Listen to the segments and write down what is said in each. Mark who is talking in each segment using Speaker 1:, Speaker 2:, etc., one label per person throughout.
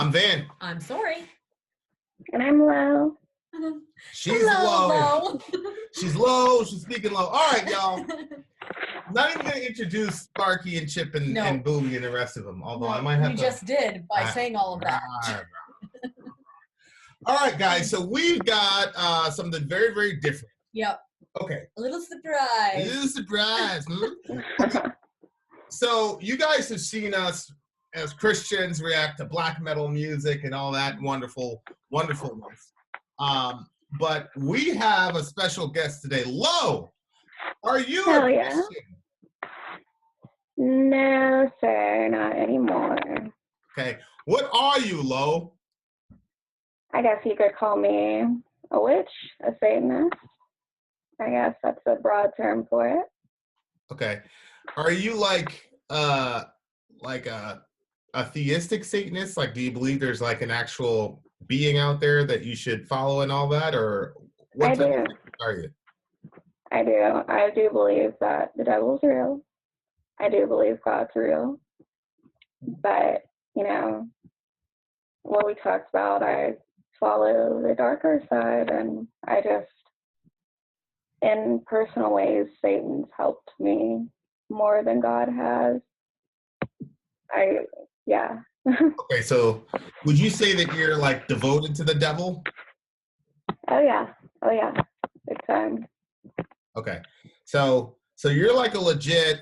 Speaker 1: I'm Vin.
Speaker 2: I'm Sori.
Speaker 3: And I'm low.
Speaker 1: She's low. She's low. She's speaking low. All right, y'all. Not even going to introduce Sparky and Chip and Boomy and the rest of them. Although I might have
Speaker 2: to. You just did by saying all of that.
Speaker 1: All right, guys. So we've got something very, very different.
Speaker 2: Yep.
Speaker 1: Okay.
Speaker 2: A little surprise.
Speaker 1: A little surprise. Okay. So you guys have seen us as Christians react to black metal music and all that wonderfulness. But we have a special guest today. Lo, are you a Christian?
Speaker 3: No, sir, not anymore.
Speaker 1: Okay. What are you, Lo?
Speaker 3: I guess you could call me a witch, a Satanist. I guess that's a broad term for it.
Speaker 1: Okay. Are you like a theistic Satanist? Like, do you believe there's like an actual being out there that you should follow and all that, or what type of Satanist are you? I do.
Speaker 3: I do believe that the devil's real. I do believe God's real. But, you know, what we talked about, I follow the darker side, and I just, in personal ways, Satan's helped me more than God has.
Speaker 1: Okay, so would you say that you're like devoted to the devil?
Speaker 3: Oh yeah, big time.
Speaker 1: Okay, so you're like a legit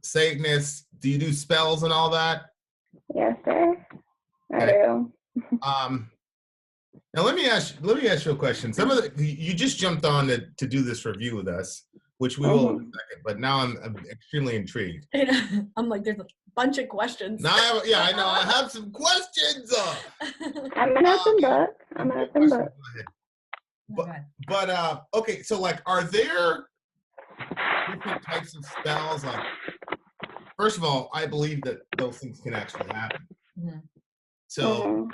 Speaker 1: Satanist. Do you do spells and all that?
Speaker 3: Yes, sir. I do.
Speaker 1: Now let me ask you a question. You just jumped on to do this review with us, which we will in a second. But now I'm extremely intrigued.
Speaker 2: I'm like, there's a bunch of questions.
Speaker 1: Now I know. I have some questions.
Speaker 3: I'm gonna have some book.
Speaker 1: But okay. So like, are there different types of spells? Like, first of all, I believe that those things can actually happen. Mm-hmm. So,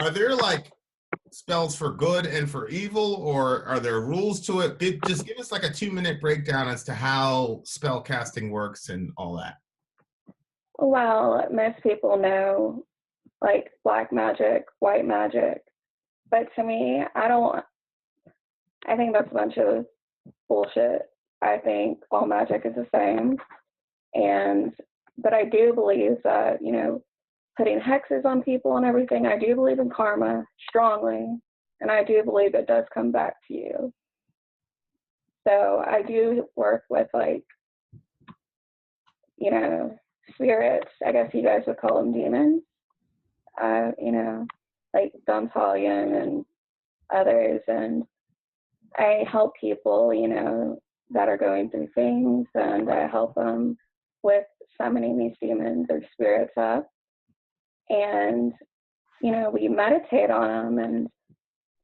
Speaker 1: are there like spells for good and for evil, or are there rules to it? Just give us like a 2-minute breakdown as to how spell casting works and all that.
Speaker 3: Well, most people know like black magic, white magic, but to me, I think that's a bunch of bullshit. I think all magic is the same, but I do believe that, you know, putting hexes on people and everything, I do believe in karma strongly, and I do believe it does come back to you. So I do work with, like, you know, spirits. I guess you guys would call them demons. You know, like Dontalion and others, and I help people, you know, that are going through things, and I help them with summoning these demons or spirits up. And, you know, we meditate on them, and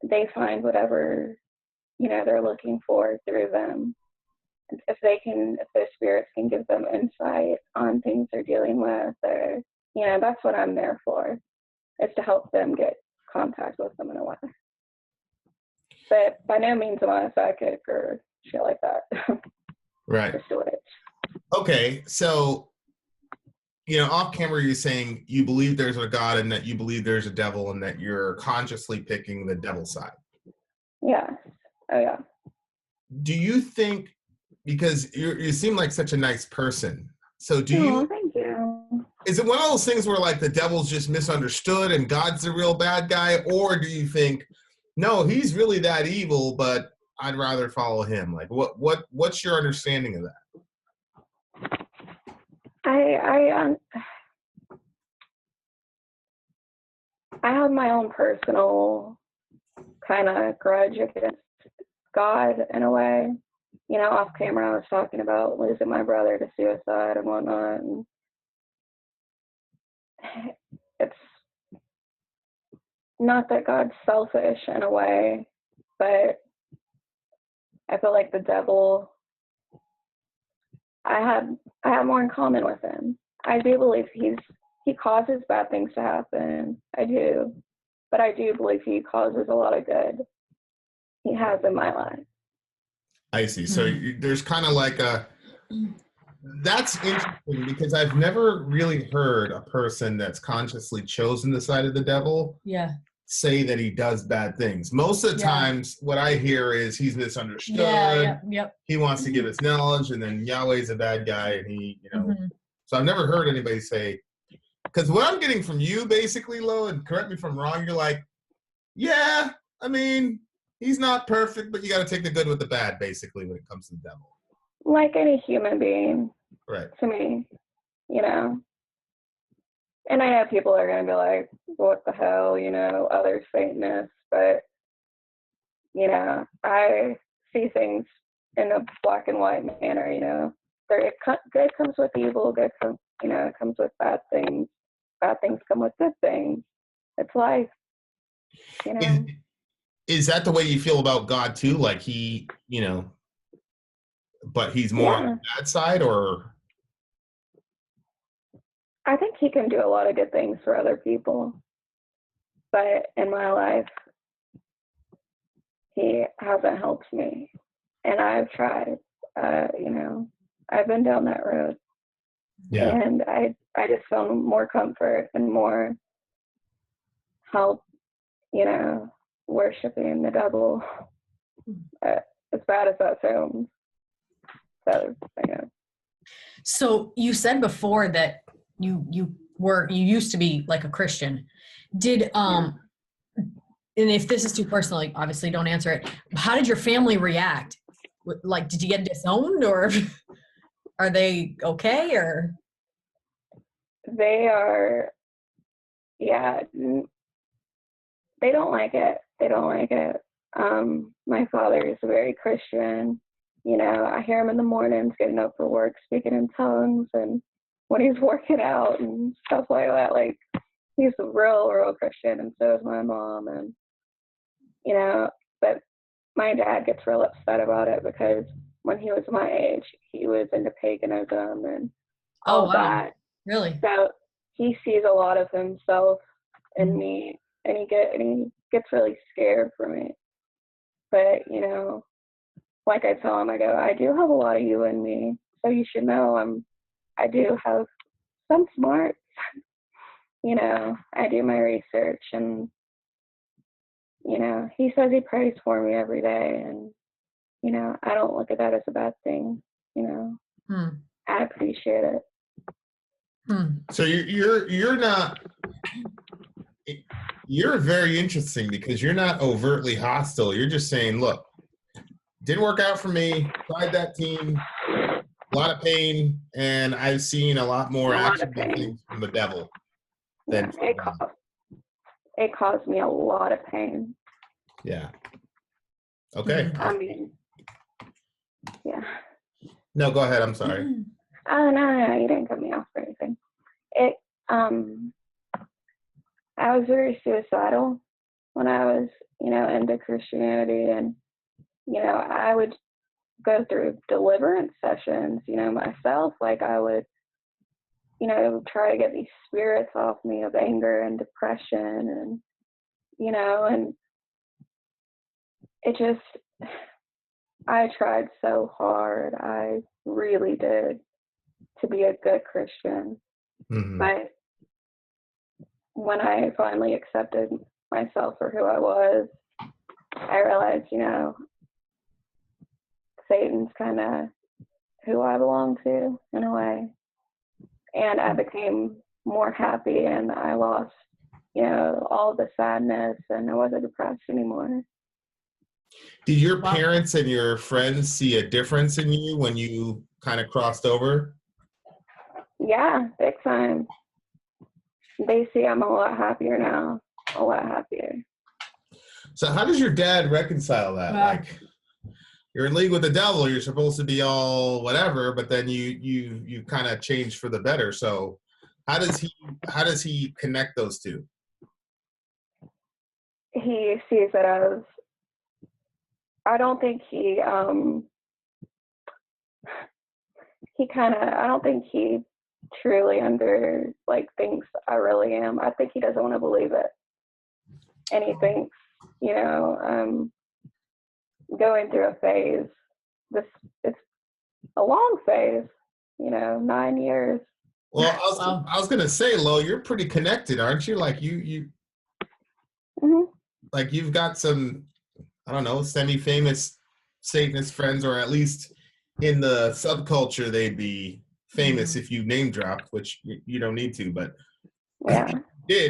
Speaker 3: they find whatever, you know, they're looking for through them. If those spirits can give them insight on things they're dealing with, or, you know, that's what I'm there for, is to help them get contact with them in a way. But by no means am I a psychic or shit like that.
Speaker 1: Right.
Speaker 3: Just a witch.
Speaker 1: Okay, so, you know, off camera, you're saying you believe there's a God and that you believe there's a devil and that you're consciously picking the devil side.
Speaker 3: Yeah. Oh, yeah.
Speaker 1: Do you think, because you seem like such a nice person, so thank you. Is it one of those things where like the devil's just misunderstood and God's the real bad guy? Or do you think, no, he's really that evil, but I'd rather follow him? Like what's your understanding of that?
Speaker 3: I have my own personal kind of grudge against God in a way. You know, off camera, I was talking about losing my brother to suicide and whatnot. And it's not that God's selfish in a way, but I feel like the devil, I have more in common with him. I do believe he causes bad things to happen. I do. But I do believe he causes a lot of good. He has in my life.
Speaker 1: I see. So there's kind of like that's interesting because I've never really heard a person that's consciously chosen the side of the devil say that he does bad things. Most of the times what I hear is he's misunderstood. He wants to give his knowledge, and then Yahweh's a bad guy, and he, so I've never heard anybody say, because what I'm getting from you basically, Lo, and correct me if I'm wrong, you're like, yeah, I mean, he's not perfect, but you got to take the good with the bad, basically, when it comes to the devil.
Speaker 3: Like any human being,
Speaker 1: right?
Speaker 3: To me, And I know people are going to be like, what the hell, other Satanists, but, I see things in a black and white manner, good comes with evil, good comes, comes with bad things come with good things. It's life,
Speaker 1: Is that the way you feel about God too? Like he, but he's more on the bad side, or?
Speaker 3: I think he can do a lot of good things for other people, but in my life, he hasn't helped me, and I've tried. I've been down that road, and I just found more comfort and more help, worshiping the devil. As bad as that sounds,
Speaker 2: So you said before that you used to be like a Christian. Did and if this is too personal, like, obviously don't answer it. How did your family react? Like, did you get disowned, or are they okay, or?
Speaker 3: They are, they don't like it. My father is very Christian. I hear him in the mornings getting up for work, speaking in tongues, and when he's working out and stuff like that. Like, he's a real Christian, and so is my mom. And, but my dad gets real upset about it because when he was my age, he was into paganism and all that.
Speaker 2: Really?
Speaker 3: So he sees a lot of himself in me, and he gets really scared for me. But, like I tell him, I go, I do have a lot of you in me, so you should know I do have some smarts. I do my research, and, he says he prays for me every day, and, I don't look at that as a bad thing, I appreciate it.
Speaker 1: So you're not, you're very interesting because you're not overtly hostile. You're just saying, look, didn't work out for me, tried that team, a lot of pain, and I've seen a lot more actionable things from the devil than
Speaker 3: it caused me a lot of pain.
Speaker 1: Yeah. Okay.
Speaker 3: I mean, yeah.
Speaker 1: No, go ahead. I'm sorry.
Speaker 3: Oh, no, you didn't cut me off or anything. I was very suicidal when I was, into Christianity, and, I would go through deliverance sessions, myself. Like, I would, try to get these spirits off me of anger and depression, and, and it just, I tried so hard. I really did to be a good Christian.
Speaker 1: Mm-hmm.
Speaker 3: But when I finally accepted myself for who I was, I realized, Satan's kind of who I belong to in a way. And I became more happy, and I lost, all the sadness, and I wasn't depressed anymore.
Speaker 1: Did your parents and your friends see a difference in you when you kind of crossed over?
Speaker 3: Yeah, big time. They see I'm a lot happier now, a lot happier.
Speaker 1: So how does your dad reconcile that? Like, you're in league with the devil, you're supposed to be all whatever, but then you kind of change for the better. So how does he connect those two?
Speaker 3: He sees it as, I don't think he truly thinks I really am. I think he doesn't want to believe it. And he thinks, going through a phase, it's a long phase, you know, 9 years.
Speaker 1: Well, I was gonna say, Lo, you're pretty connected, aren't you? Like you like you've got some, I don't know, semi-famous Satanist friends, or at least in the subculture, they'd be famous if you name dropped, which you don't need to, but
Speaker 3: yeah,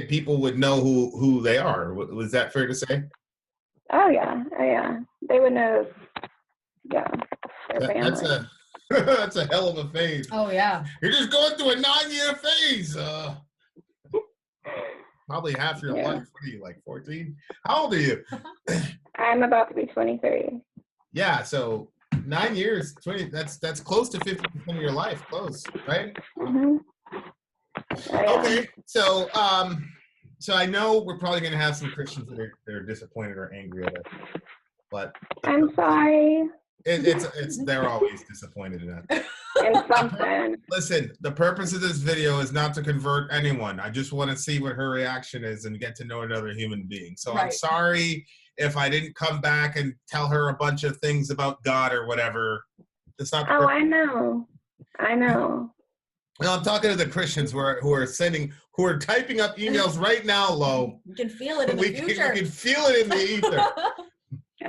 Speaker 1: people would know who they are. Was that fair to say?
Speaker 3: oh yeah, they would know. Yeah, their
Speaker 1: That's
Speaker 3: family.
Speaker 1: that's a hell of a phase.
Speaker 2: Oh yeah.
Speaker 1: You're just going through a 9-year phase. Probably half your life. What are you, like 14? How old are you?
Speaker 3: I'm about to be 23.
Speaker 1: Yeah, so 9 years, 20. That's close to 50% of your life. Close, right?
Speaker 3: Oh, yeah.
Speaker 1: Okay, so I know we're probably going to have some Christians that are disappointed or angry at us, but
Speaker 3: I'm sorry.
Speaker 1: They're always disappointed in us.
Speaker 3: In something.
Speaker 1: Listen, the purpose of this video is not to convert anyone. I just want to see what her reaction is and get to know another human being. So I'm sorry if I didn't come back and tell her a bunch of things about God or whatever. It's not.
Speaker 3: Oh, I know.
Speaker 1: No, I'm talking to the Christians who are typing up emails right now, Lo.
Speaker 2: You can feel it in the future.
Speaker 1: We can feel it in the ether.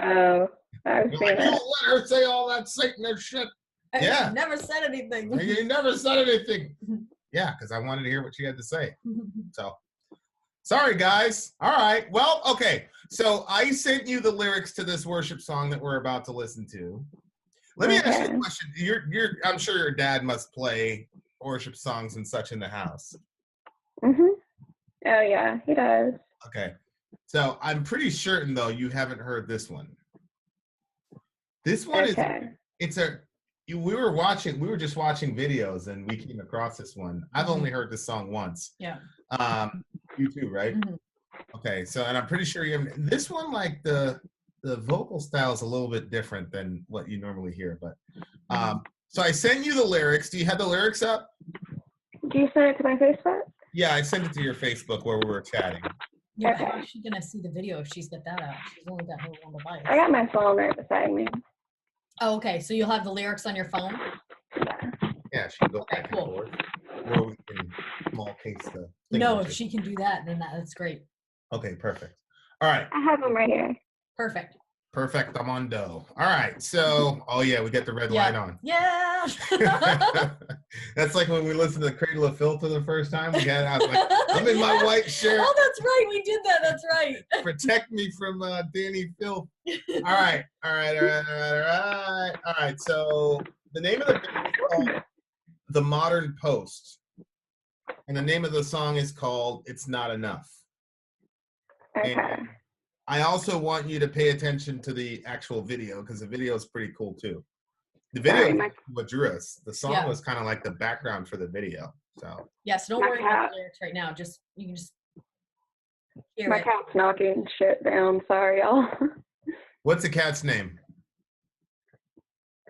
Speaker 3: Oh, I've seen it.
Speaker 1: Don't let her say all that Satanist shit. Yeah.
Speaker 2: You never said anything.
Speaker 1: You never said anything. Yeah, because I wanted to hear what she had to say. So, sorry, guys. All right. Well, okay. So I sent you the lyrics to this worship song that we're about to listen to. Let me ask you a question. I'm sure your dad must play worship songs and such in the house.
Speaker 3: Oh yeah, he does.
Speaker 1: Okay. So I'm pretty certain though you haven't heard this one. This one we were just watching videos and we came across this one. I've only heard this song once.
Speaker 2: Yeah.
Speaker 1: You too, right? Okay, so and I'm pretty sure you haven't. This one, like the vocal style is a little bit different than what you normally hear, but so I sent you the lyrics. Do you have the lyrics up?
Speaker 3: Do you send it to my Facebook?
Speaker 1: Yeah, I sent it to your Facebook where we were chatting.
Speaker 2: Yeah, how is she gonna see the video if she's got that out? She's only got her one device.
Speaker 3: I got my phone right beside me.
Speaker 2: Oh, okay. So you'll have the lyrics on your phone?
Speaker 1: Yeah, she can go back and forth. Or we can small case the thing.
Speaker 2: No, if she can do that, then that's great.
Speaker 1: Okay, perfect. All right.
Speaker 3: I have them right here.
Speaker 2: Perfect.
Speaker 1: Perfect. I'm on dough. All right. So, oh yeah, we got the red light on.
Speaker 2: Yeah.
Speaker 1: That's like when we listened to the Cradle of Filth for the first time. I was like, I'm in my white shirt.
Speaker 2: Oh, that's right. We did that. That's right.
Speaker 1: Protect me from Danny Filth. All right. So the name of the video is called The Modern Post. And the name of the song is called It's Not Enough.
Speaker 3: Okay.
Speaker 1: And I also want you to pay attention to the actual video because the video is pretty cool too. The video is what drew us. The song was kind of like the background for the video. So
Speaker 2: so don't worry about the lyrics right now. You can just hear
Speaker 3: my cat's knocking shit down. Sorry, y'all.
Speaker 1: What's the cat's name?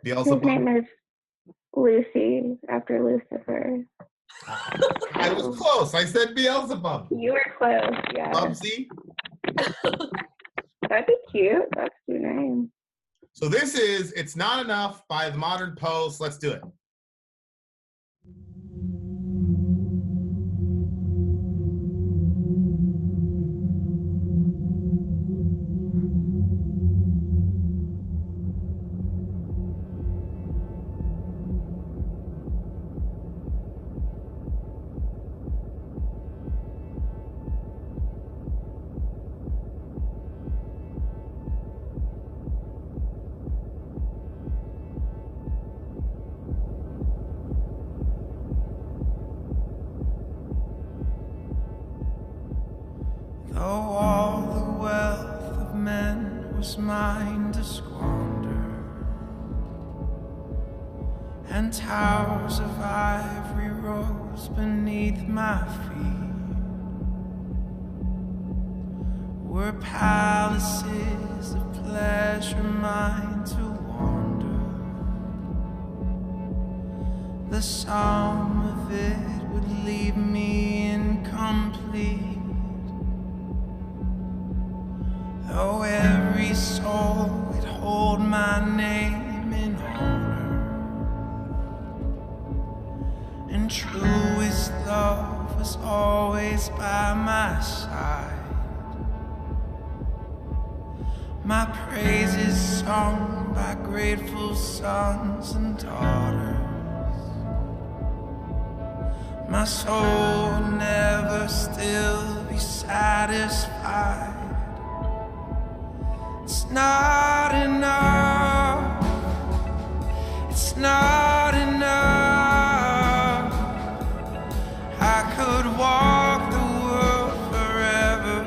Speaker 1: Beelzebub?
Speaker 3: His name is Lucy, after Lucifer.
Speaker 1: I was close. I said Beelzebub.
Speaker 3: You were close, yeah.
Speaker 1: Bubsy?
Speaker 3: That'd be cute. That's your name.
Speaker 1: So this is It's Not Enough by The Modern Post. Let's do it.
Speaker 4: Though all the wealth of men was mine to squander, and towers of ivory rose beneath my feet, were palaces of pleasure mine to wander. The sum of it would leave me incomplete, though every soul would hold my name in honor. always by my side. My praises sung by grateful sons and daughters. My soul will never still be satisfied. It's not enough. It's not enough. I could walk the world forever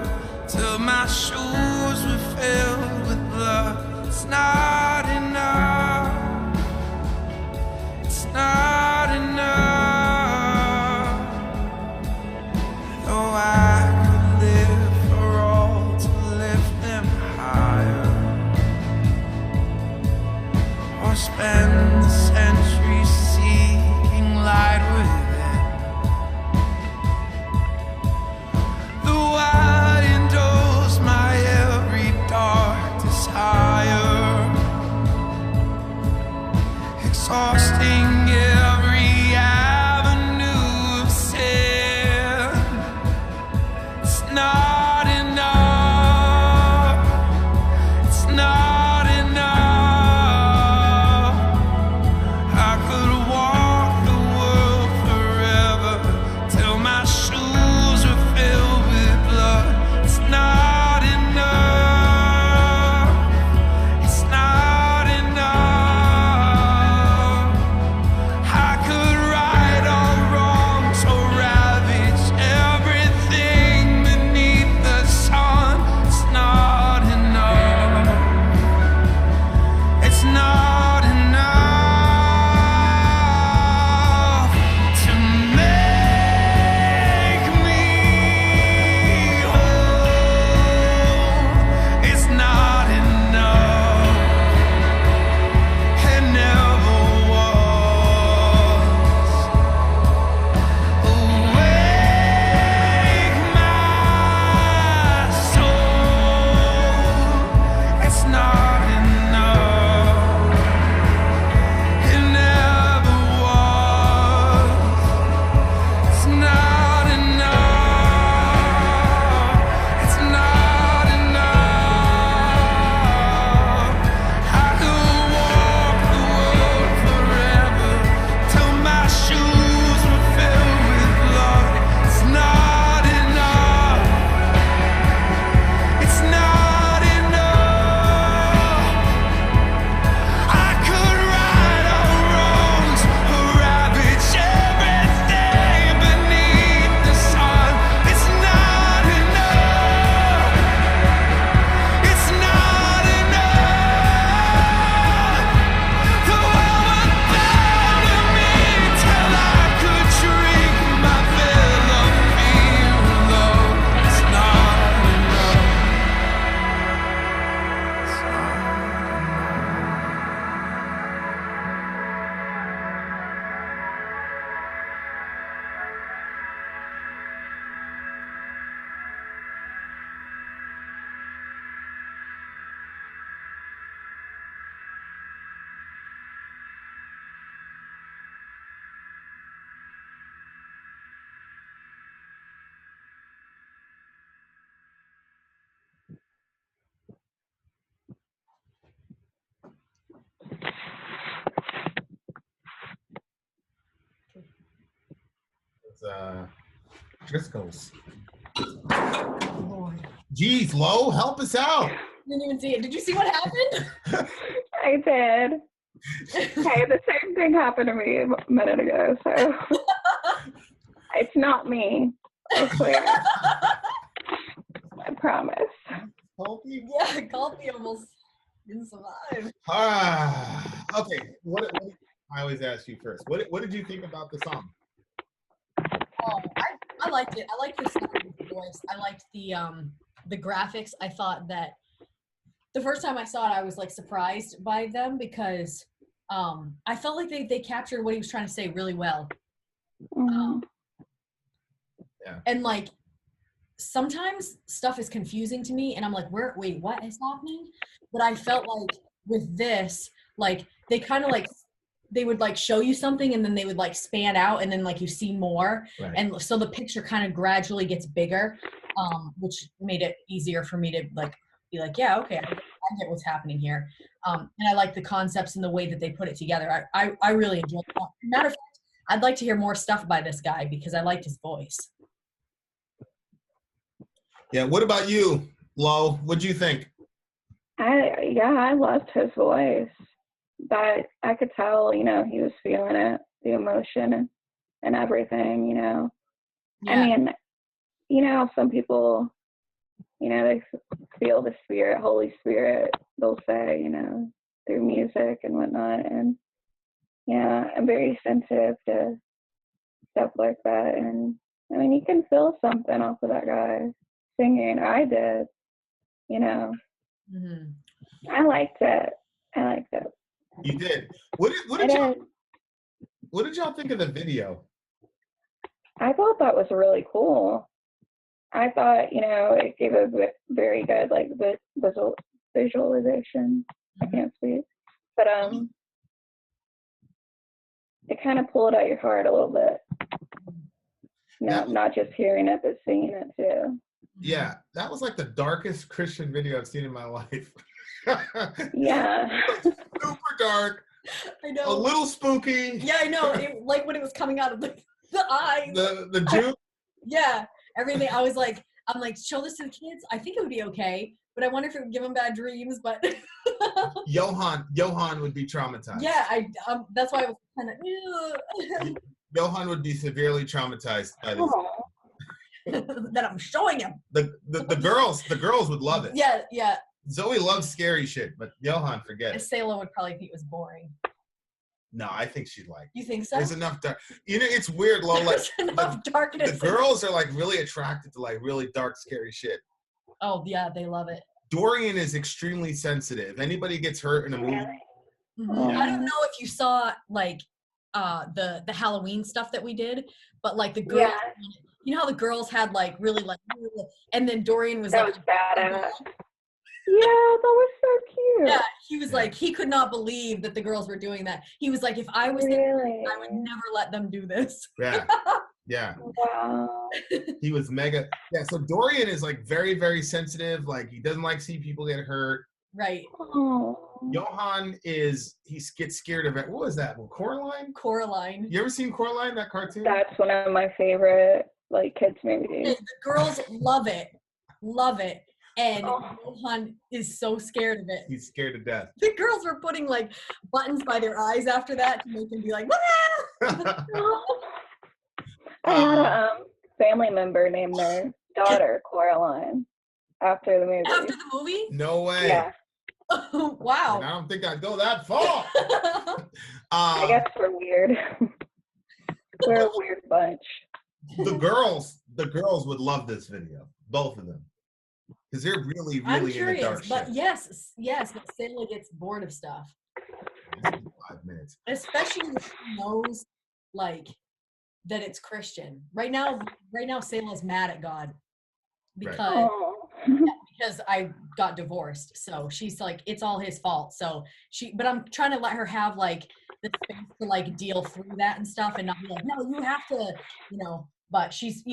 Speaker 4: till my shoes were filled with blood. It's not enough. It's not enough. Though I could live for all to lift them higher, or spend the centuries seeking light within. Though I indulge my every dark desire, exhausting every avenue of sin. It's not enough. It's not enough. I could walk the world forever till my shoes were filled with blood. It's not enough. It's not enough. I could right all wrongs or ravage everything beneath the sun. It's not enough. It's not enough to make me whole. It's not enough. It never was. Awake my soul. It's not enough. It never was. It's not enough. It's not enough. I could walk the world forever till my shoes were filled with blood. It's not enough. It's not enough. I could right all wrongs or ravage everything beneath the sun. It's not enough. It's not enough. The world would burn to me till I could drink my fill of fear alone. It's not enough. It's not
Speaker 1: It's Driscoll's.
Speaker 2: Lord.
Speaker 1: Geez, Lo, help us out.
Speaker 2: Didn't even see it. Did you see what happened?
Speaker 3: I did. Hey, the same thing happened to me a minute ago, so it's not me. I swear. I promise.
Speaker 1: Pulpy?
Speaker 2: Yeah, Colby almost didn't survive.
Speaker 1: Okay. What I always ask you first. What did you think about the song?
Speaker 2: I liked it. I liked the sound of the voice. I liked the graphics. I thought that the first time I saw it, I was like surprised by them because I felt like they captured what he was trying to say really well.
Speaker 1: Yeah.
Speaker 2: And like sometimes stuff is confusing to me, and I'm like, wait, what is happening? But I felt like with this, like they kind of like they would like show you something and then they would like span out and then like you see more.
Speaker 1: Right.
Speaker 2: And so the picture kind of gradually gets bigger, which made it easier for me to like be like, yeah, okay, I get what's happening here. And I like the concepts and the way that they put it together. I really enjoyed it. Matter of fact, I'd like to hear more stuff by this guy because I liked his voice.
Speaker 1: Yeah. What about you, Lo? What'd you think?
Speaker 3: I loved his voice. But I could tell, he was feeling it, the emotion and everything,
Speaker 2: Yeah.
Speaker 3: I mean, some people, they feel the spirit, Holy Spirit, they'll say, through music and whatnot. And yeah, I'm very sensitive to stuff like that. And I mean, you can feel something off of that guy singing. I did,
Speaker 2: Mm-hmm.
Speaker 3: I liked it.
Speaker 1: You did. What did y'all think of the video?
Speaker 3: I thought that was really cool. I thought, it gave a very good, like, visualization. I can't speak. But, it kind of pulled at your heart a little bit. Not just hearing it, but seeing it, too.
Speaker 1: Yeah, that was like the darkest Christian video I've seen in my life.
Speaker 3: Yeah.
Speaker 1: Super dark.
Speaker 2: I know.
Speaker 1: A little spooky.
Speaker 2: Yeah, I know. Like when it was coming out of the eyes.
Speaker 1: The Jew.
Speaker 2: Yeah, everything. I'm like, show this to the kids. I think it would be okay, but I wonder if it would give them bad dreams. But
Speaker 1: Johan would be traumatized.
Speaker 2: Yeah, that's why I was kind of.
Speaker 1: Johan would be severely traumatized by this.
Speaker 2: That I'm showing him.
Speaker 1: The girls would love it.
Speaker 2: Yeah.
Speaker 1: Zoe loves scary shit, but Johan, forget it.
Speaker 2: Sayla would probably think it was boring.
Speaker 1: No, I think she'd like it.
Speaker 2: You think so?
Speaker 1: There's enough dark. It's weird, Lo. Like,
Speaker 2: There's enough darkness.
Speaker 1: The girls are like really attracted to like really dark, scary shit.
Speaker 2: Oh yeah, they love it.
Speaker 1: Dorian is extremely sensitive. Anybody gets hurt in a movie.
Speaker 2: Mm-hmm. I don't know if you saw like the Halloween stuff that we did, but like the girls, you know how the girls had like really like, and then Dorian was
Speaker 3: that
Speaker 2: like,
Speaker 3: was badass. Yeah, that was so cute.
Speaker 2: Yeah, he was like, he could not believe that the girls were doing that. He was like, if I was there, I would never let them do this.
Speaker 1: Yeah. Yeah.
Speaker 3: Wow.
Speaker 1: He was mega. Yeah, so Dorian is like very, very sensitive. Like he doesn't like seeing people get hurt.
Speaker 2: Right.
Speaker 3: Oh.
Speaker 1: Johan he gets scared of it. What was that? Coraline?
Speaker 2: Coraline.
Speaker 1: You ever seen Coraline, that cartoon?
Speaker 3: That's one of my favorite like kids movies.
Speaker 2: The girls love it. Love it. And Johan is so scared of it.
Speaker 1: He's scared to death.
Speaker 2: The girls were putting like buttons by their eyes after that to make him be like, wah!
Speaker 3: I had a family member named their daughter Coraline after the movie.
Speaker 2: After the movie?
Speaker 1: No way.
Speaker 3: Yeah.
Speaker 2: Wow.
Speaker 1: And I don't think I'd go that far.
Speaker 3: I guess we're weird. We're a weird bunch.
Speaker 1: The girls would love this video. Both of them. Because they're really,
Speaker 2: I'm
Speaker 1: really
Speaker 2: curious,
Speaker 1: into dark
Speaker 2: but
Speaker 1: shit.
Speaker 2: yes, but Sayla gets bored of stuff.
Speaker 1: 5 minutes.
Speaker 2: Especially if she knows, like, that it's Christian. Right now, Sayla's mad at God because because I got divorced. So she's like, it's all his fault. So but I'm trying to let her have like the space to like deal through that and stuff, and not be like, no, you have to, But she's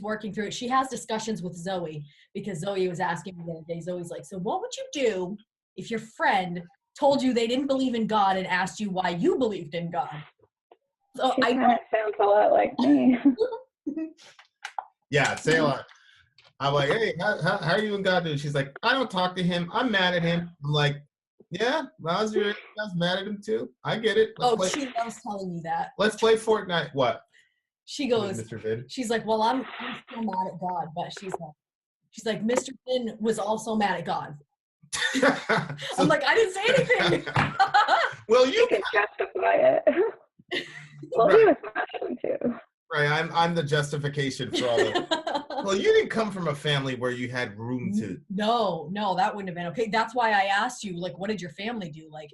Speaker 2: working through it. She has discussions with Zoe because Zoe was asking me the other day. Zoe's like, so what would you do if your friend told you they didn't believe in God and asked you why you believed in God? So
Speaker 3: she kind of sounds a lot like me.
Speaker 1: Yeah, Sayla. I'm like, hey, how are you and God doing? She's like, I don't talk to him. I'm mad at him. I'm like, yeah, I was mad at him too. I get it.
Speaker 2: She loves telling me that.
Speaker 1: Let's play Fortnite. What?
Speaker 2: She goes,
Speaker 1: Mr. Vin.
Speaker 2: She's like, well, I'm still mad at God, but she's like, Mr. Vin was also mad at God. I'm like, I didn't say anything.
Speaker 1: Well, you
Speaker 3: can justify it. Well, he was mad at him too.
Speaker 1: Right, I'm the justification for all of it. Well, you didn't come from a family where you had room to.
Speaker 2: No, that wouldn't have been okay. That's why I asked you, like, what did your family do? Like,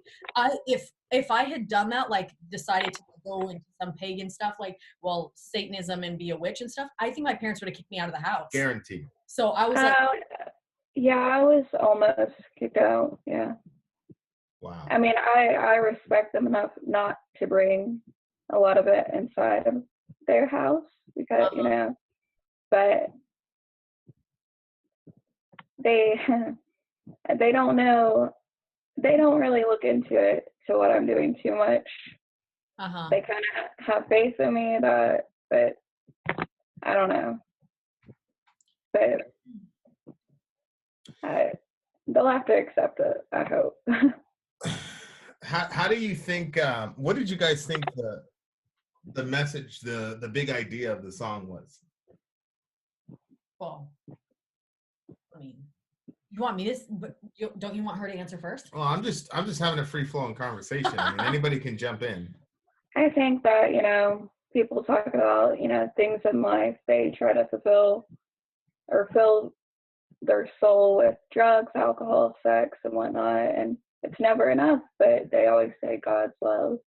Speaker 2: if I had done that, like, decided to go into some pagan stuff, like, well, Satanism and be a witch and stuff, I think my parents would have kicked me out of the house.
Speaker 1: Guaranteed.
Speaker 2: So I was like,
Speaker 3: yeah, I was almost kicked out. Yeah.
Speaker 1: Wow.
Speaker 3: I mean, I respect them enough not to bring a lot of it inside of their house because, you know, but they don't know, they don't really look into it to what I'm doing too much. They kind of have faith in me that, but I don't know. But they'll have to accept it, I hope.
Speaker 1: How do you think, what did you guys think the message, the big idea of the song was?
Speaker 2: Well, I mean, you want me to, but don't you want her to answer first?
Speaker 1: Well, I'm just having a free flowing conversation. I mean, anybody can jump in.
Speaker 3: I think that, you know, people talk about, you know, things in life, they try to fulfill or fill their soul with drugs, alcohol, sex, and whatnot, and it's never enough, but they always say God's love.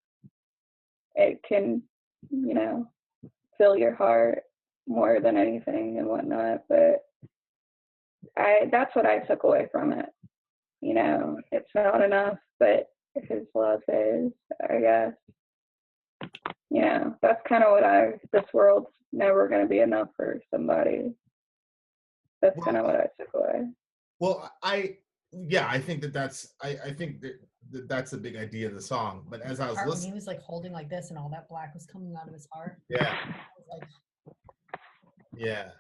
Speaker 3: It can, you know, fill your heart more than anything and whatnot, but that's what I took away from it. You know, it's not enough, but his love is, I guess. Yeah, that's kind of what this world's never going to be enough for somebody. That's kind of what I took away.
Speaker 1: Well, I think that's that's a big idea of the song. But as I was listening,
Speaker 2: when he was like holding like this and all that black was coming out of his heart.
Speaker 1: Yeah. Yeah.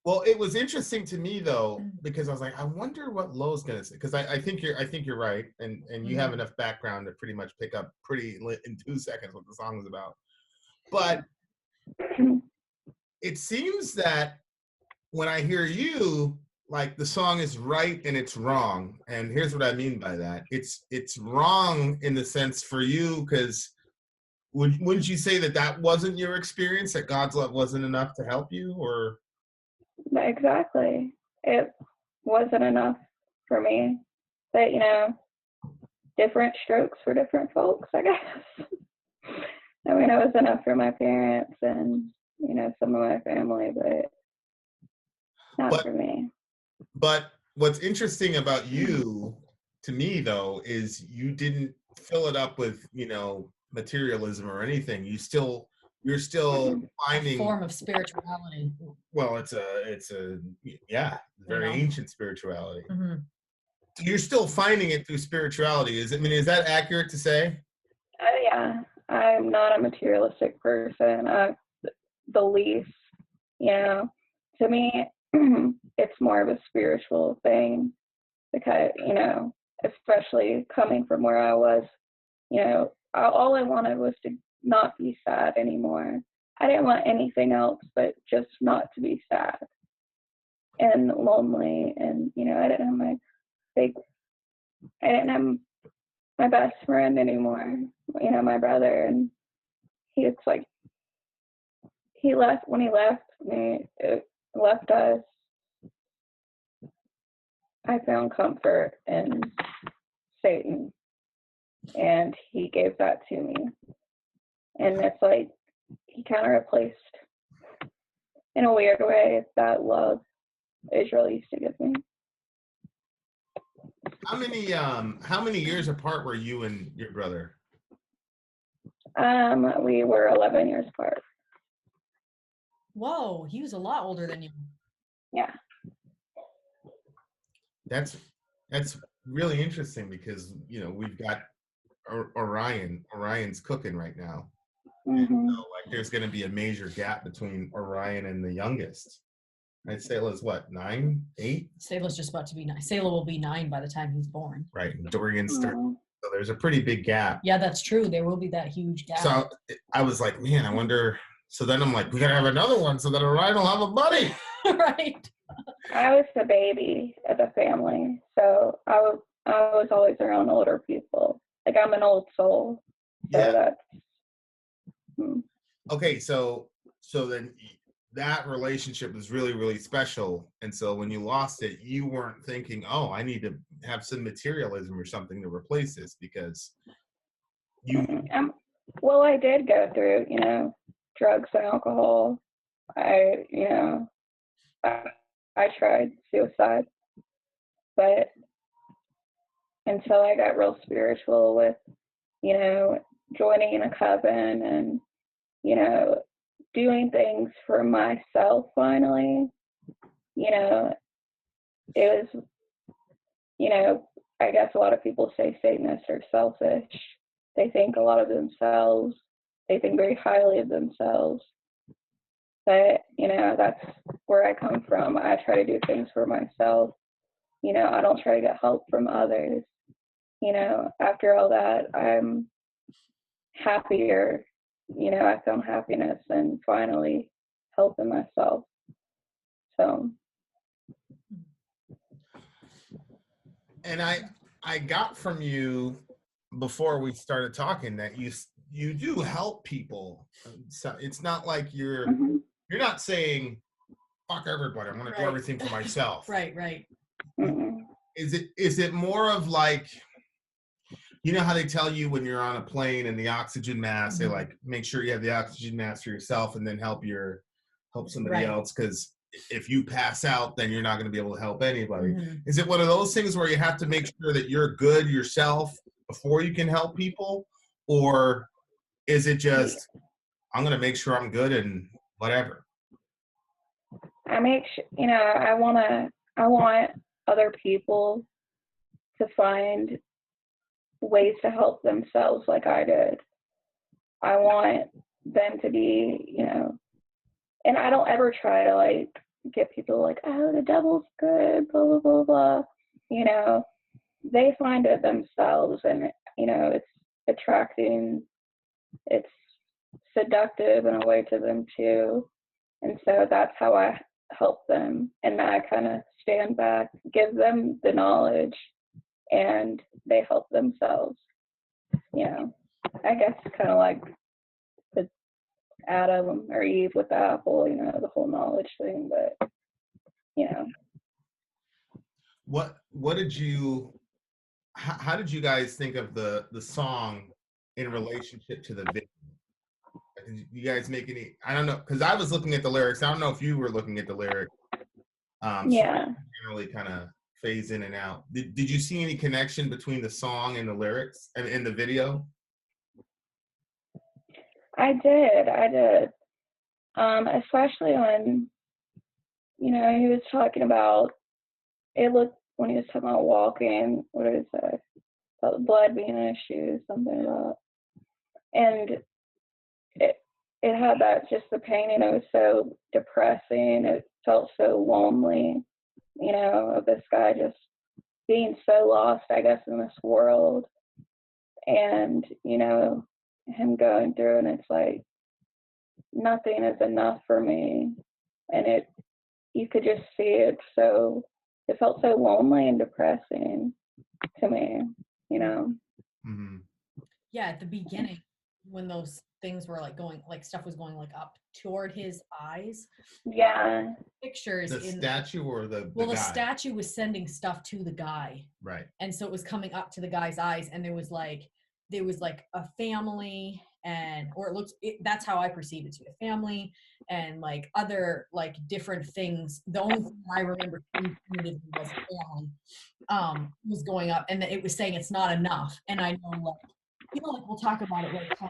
Speaker 1: Well, it was interesting to me though, because I was like, I wonder what Lo's gonna say. Because I think you're right, and you have enough background to pretty much pick up in 2 seconds what the song is about. But it seems that when I hear you, like the song is right and it's wrong. And here's what I mean by that. It's wrong in the sense for you, because wouldn't you say that wasn't your experience, that God's love wasn't enough to help you? Or
Speaker 3: exactly, it wasn't enough for me. But, you know, different strokes for different folks, I guess. I mean, it was enough for my parents and, you know, some of my family, but not for me.
Speaker 1: But what's interesting about you, to me, though, is you didn't fill it up with, you know, materialism or anything. You're still finding
Speaker 2: a form of spirituality.
Speaker 1: Well, it's a very ancient spirituality.
Speaker 2: Mm-hmm.
Speaker 1: You're still finding it through spirituality. Is that accurate to say?
Speaker 3: Yeah, I'm not a materialistic person. The least, you know, to me, it's more of a spiritual thing because, you know, especially coming from where I was, you know, all I wanted was to not be sad anymore. I didn't want anything else but just not to be sad and lonely. And, you know, I didn't have my best friend anymore, you know, my brother. And it's like, when he left me, it left us, I found comfort in Satan, and he gave that to me. And it's like he kind of replaced, in a weird way, that love Israel used to give me.
Speaker 1: How many years apart were you and your brother?
Speaker 3: We were 11 years apart.
Speaker 2: Whoa, he was a lot older than you.
Speaker 3: Yeah.
Speaker 1: That's really interesting because, you know, we've got Orion's cooking right now.
Speaker 3: Mm-hmm.
Speaker 1: And so, like, there's going to be a major gap between Orion and the youngest. Right, Selah's what, 9, 8?
Speaker 2: Selah's just about to be 9. Selah will be 9 by the time he's born.
Speaker 1: Right, and Dorian's 30. So there's a pretty big gap.
Speaker 2: Yeah, that's true. There will be that huge gap.
Speaker 1: So I was like, man, I wonder. So then I'm like, we gotta have another one so that Orion will have a buddy.
Speaker 2: Right.
Speaker 3: I was the baby of the family, so I was always around older people. Like, I'm an old soul. So
Speaker 1: Yeah.
Speaker 3: That's.
Speaker 1: Okay, so then that relationship was really, really special. And so when you lost it, you weren't thinking, oh, I need to have some materialism or something to replace this, because you.
Speaker 3: Well, I did go through, you know, drugs and alcohol. I tried suicide, but until I got real spiritual with, you know, joining in a coven and, you know, doing things for myself finally. You know, it was, you know, I guess a lot of people say Satanists are selfish. They think a lot of themselves. They think very highly of themselves. But, you know, that's where I come from. I try to do things for myself. You know, I don't try to get help from others. You know, after all that, I'm happier. You know, I found happiness and finally helping myself. So.
Speaker 1: And I got from you before we started talking that you do help people. So it's not like you're not saying fuck everybody, I'm gonna do everything for myself.
Speaker 2: Right.
Speaker 1: Is it more of like, you know how they tell you when you're on a plane and the oxygen mask, they like make sure you have the oxygen mask for yourself and then help somebody else, because if you pass out, then you're not going to be able to help anybody. Is it one of those things where you have to make sure that you're good yourself before you can help people? Or is it just, I'm going to make sure I'm good and whatever?
Speaker 3: I make sure, you know, I want other people to find ways to help themselves like I did. I want them to be, you know, and I don't ever try to like get people like, oh, the devil's good, blah, blah, blah, blah. You know, they find it themselves, and, you know, it's attracting, it's seductive in a way to them too. And so that's how I help them. And I kind of stand back, give them the knowledge, and they help themselves. You know, I guess kind of like the Adam or Eve with the apple, you know, the whole knowledge thing. But, you know.
Speaker 1: What did you, how did you guys think of the song in relationship to the video? Did you guys make any, I don't know, because I was looking at the lyrics. I don't know if you were looking at the lyrics.
Speaker 3: Yeah.
Speaker 1: So generally kind of phase in and out. Did you see any connection between the song and the lyrics and in the video?
Speaker 3: I did. Especially when, you know, he was talking about, when he was talking about walking, what did it say? About the blood being in his shoes, something about. And it had that, just the pain, and it was so depressing. It felt so lonely, you know, of this guy just being so lost, I guess, in this world. And, you know, him going through, and it's like, nothing is enough for me. And you could just see it. So it felt so lonely and depressing to me, you know?
Speaker 2: Mm-hmm. Yeah, at the beginning, when those things were like going, like stuff was going like up toward his eyes.
Speaker 3: Yeah.
Speaker 2: Pictures.
Speaker 1: The statue or the
Speaker 2: guy?
Speaker 1: The
Speaker 2: statue was sending stuff to the guy.
Speaker 1: Right.
Speaker 2: And so it was coming up to the guy's eyes, and there was like a family, that's how I perceive it too. A family and like other like different things. The only thing I remember was a family was going up, and it was saying it's not enough. And I know, like, you know, like we'll talk about it, like how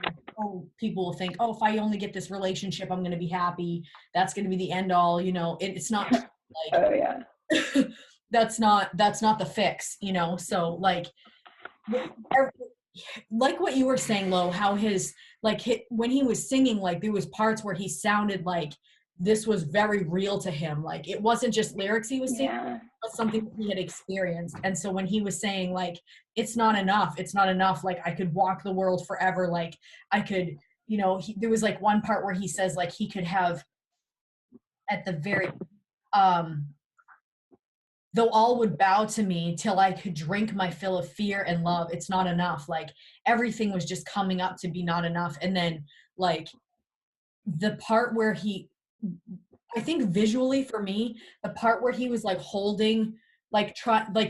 Speaker 2: people will think, oh, if I only get this relationship, I'm going to be happy. That's going to be the end all, you know. It's not like,
Speaker 3: oh yeah,
Speaker 2: that's not the fix, you know. So like what you were saying, Lo, how when he was singing, like there was parts where he sounded like this was very real to him. Like it wasn't just lyrics he was singing, but something he had experienced. And so when he was saying like, it's not enough, like I could walk the world forever. Like I could, you know, there was like one part where he says like he could have at the very, though all would bow to me till I could drink my fill of fear and love, it's not enough. Like everything was just coming up to be not enough. And then like the part where I think visually for me, the part where he was like holding, like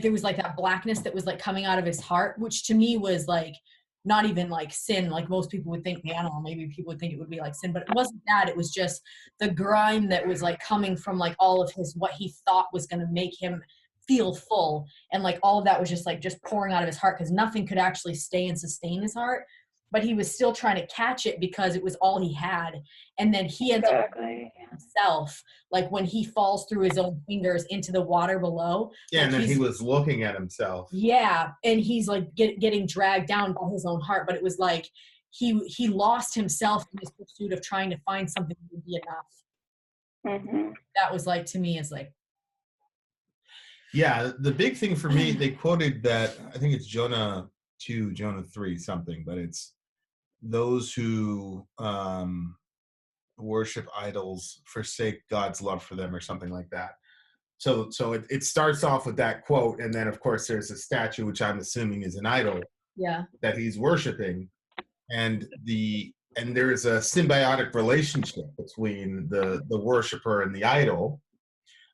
Speaker 2: there was like that blackness that was like coming out of his heart, which to me was like not even like sin. Like most people would think, I don't know, maybe people would think it would be like sin, but it wasn't that. It was just the grime that was like coming from like all of what he thought was going to make him feel full. And like all of that was just like just pouring out of his heart because nothing could actually stay and sustain his heart. But he was still trying to catch it because it was all he had. And then he ends up himself, like when he falls through his own fingers into the water below.
Speaker 1: Yeah,
Speaker 2: like
Speaker 1: and then he was looking at himself.
Speaker 2: Yeah, and he's like getting dragged down by his own heart. But it was like he lost himself in his pursuit of trying to find something that would be enough. That was like, to me, it's like.
Speaker 1: Yeah, the big thing for me, they quoted that, I think it's Jonah 2, Jonah 3, something, but it's those who worship idols forsake God's love for them, or something like that. So it starts off with that quote, and then of course there's a statue, which I'm assuming is an idol, that he's worshiping, and there is a symbiotic relationship between the worshiper and the idol,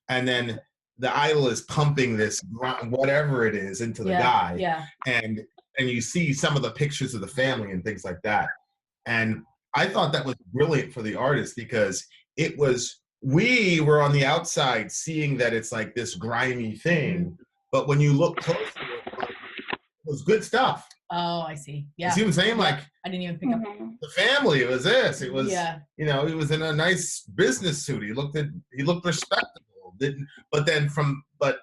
Speaker 1: and then the idol is pumping this whatever it is into the guy, and you see some of the pictures of the family and things like that. And I thought that was brilliant for the artist, because we were on the outside seeing that it's like this grimy thing, but when you look closely, it was good stuff.
Speaker 2: Oh, I see. Yeah.
Speaker 1: You see what I'm saying? Like,
Speaker 2: I didn't even pick up.
Speaker 1: The family, it was this. It was, he was in a nice business suit. He looked respectable. But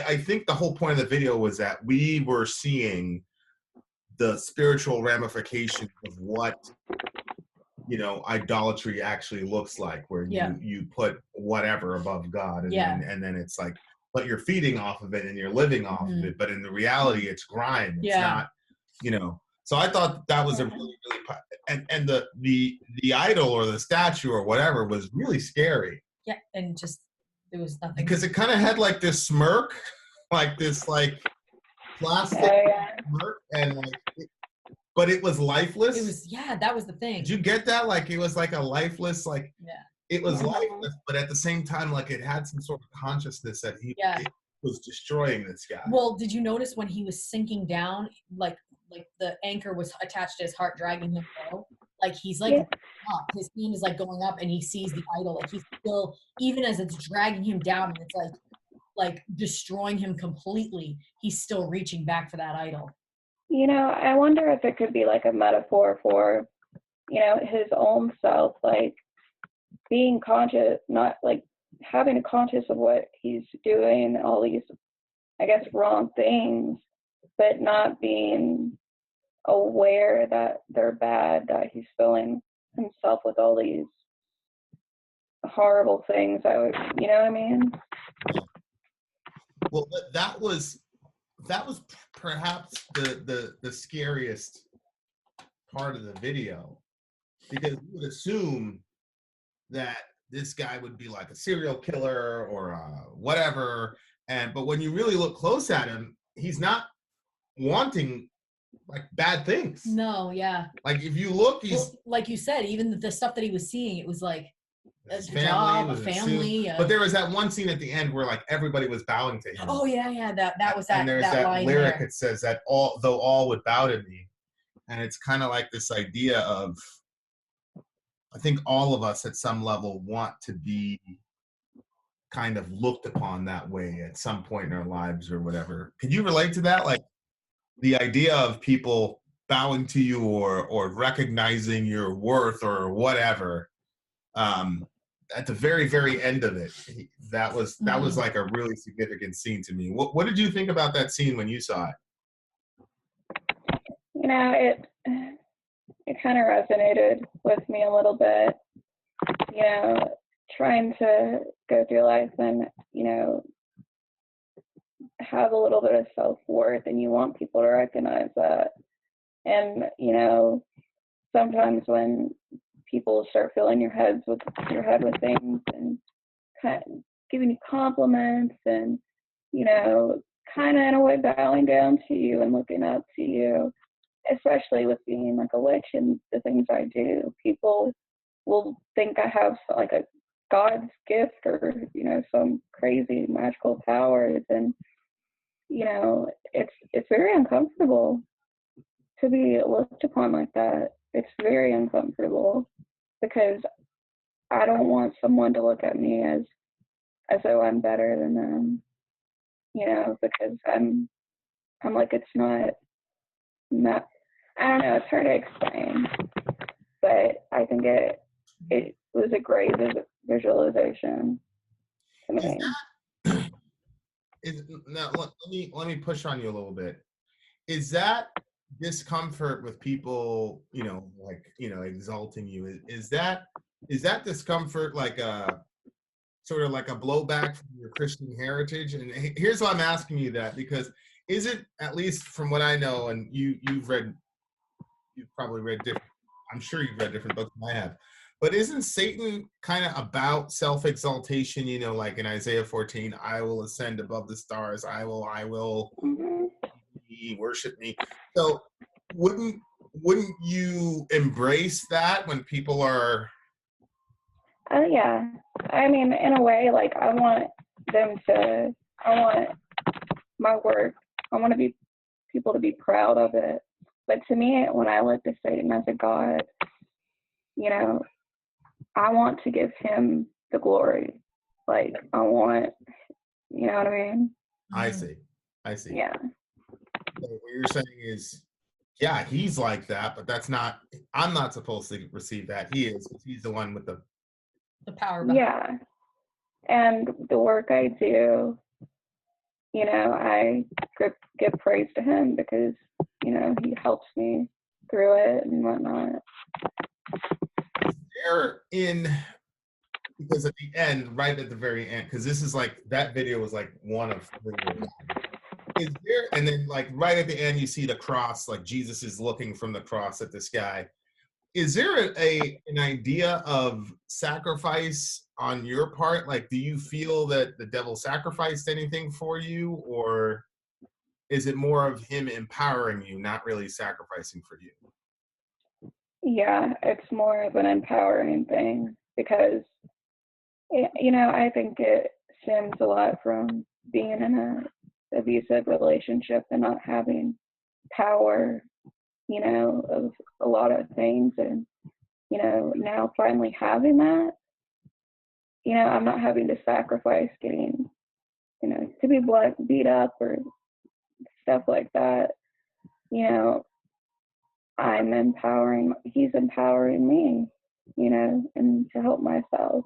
Speaker 1: I think the whole point of the video was that we were seeing the spiritual ramifications of what, idolatry actually looks like, where you put whatever above God, and then it's like, but you're feeding off of it and you're living off of it, but in the reality it's grime. It's not, So I thought that was a really, really, and the idol or the statue or whatever was really scary.
Speaker 2: Yeah, and just there was nothing,
Speaker 1: because it kind of had like this smirk, like this like plastic smirk, and but it was lifeless.
Speaker 2: It was, that was the thing.
Speaker 1: Did you get that? Like it was like a lifeless, like it was lifeless, but at the same time, like it had some sort of consciousness that it was destroying this guy.
Speaker 2: Well, did you notice when he was sinking down, like the anchor was attached to his heart, dragging him low? Like he's like up, his beam is like going up, and he sees the idol. Like he's still, even as it's dragging him down, and it's like destroying him completely, he's still reaching back for that idol.
Speaker 3: I wonder if it could be like a metaphor for, his own self, like being conscious, not like having a conscious of what he's doing, all these, I guess, wrong things, but not being aware that they're bad, that he's filling himself with all these horrible things. You know what I mean?
Speaker 1: Well, that was perhaps the scariest part of the video, because you would assume that this guy would be like a serial killer or whatever, but when you really look close at him, he's not wanting like bad things.
Speaker 2: No,
Speaker 1: like if you look, he's
Speaker 2: like you said, even the stuff that he was seeing, it was like a
Speaker 1: family. But there was that one scene at the end where like everybody was bowing to him.
Speaker 2: Oh yeah, that was that.
Speaker 1: And there's
Speaker 2: that
Speaker 1: that lyric.
Speaker 2: there.
Speaker 1: It says that all would bow to me, and it's kind of like this idea of, I think all of us at some level want to be kind of looked upon that way at some point in our lives or whatever. Can you relate to that? Like the idea of people bowing to you or recognizing your worth or whatever. At the very, very end of it, that was like a really significant scene to me. What did you think about that scene when you saw it?
Speaker 3: It kind of resonated with me a little bit. Trying to go through life and have a little bit of self-worth, and you want people to recognize that. And sometimes when people start filling your head with things and kind of giving you compliments and kind of in a way bowing down to you and looking up to you, especially with being like a witch and the things I do, people will think I have like a God's gift or some crazy magical powers, and it's very uncomfortable to be looked upon like that. It's very uncomfortable, because I don't want someone to look at me as though I'm better than them. because I'm like, it's not, I don't know, it's hard to explain, but I think it was a great visualization to me.
Speaker 1: Now let me push on you a little bit. Is that discomfort with people, exalting you? Is that discomfort like a sort of like a blowback from your Christian heritage? And here's why I'm asking you that, because is it, at least from what I know, and you've probably read different, I'm sure you've read different books than I have, but isn't Satan kind of about self-exaltation, like in Isaiah 14, I will ascend above the stars, I will worship me. So wouldn't you embrace that when people are?
Speaker 3: Oh yeah, I mean, in a way, like I want my work, I want people to be proud of it. But to me, when I look to Satan as a god, I want to give him the glory. Like I want, you know what I mean?
Speaker 1: I see.
Speaker 3: Yeah.
Speaker 1: So what you're saying is, yeah, he's like that, but I'm not supposed to receive that. He is, because he's the one with the
Speaker 2: power.
Speaker 3: Yeah. And the work I do, I give praise to him because, he helps me through it and whatnot.
Speaker 1: Because at the end, right at the very end, because this is like, that video was like one of 3 years. Is there, and then like right at the end, you see the cross, like Jesus is looking from the cross at this guy. Is there an idea of sacrifice on your part? Like, do you feel that the devil sacrificed anything for you, or is it more of him empowering you, not really sacrificing for you?
Speaker 3: Yeah, it's more of an empowering thing because, I think it stems a lot from being in an abusive relationship and not having power, of a lot of things. And, now finally having that, I'm not having to sacrifice getting, to be beat up or stuff like that. He's empowering me, and to help myself.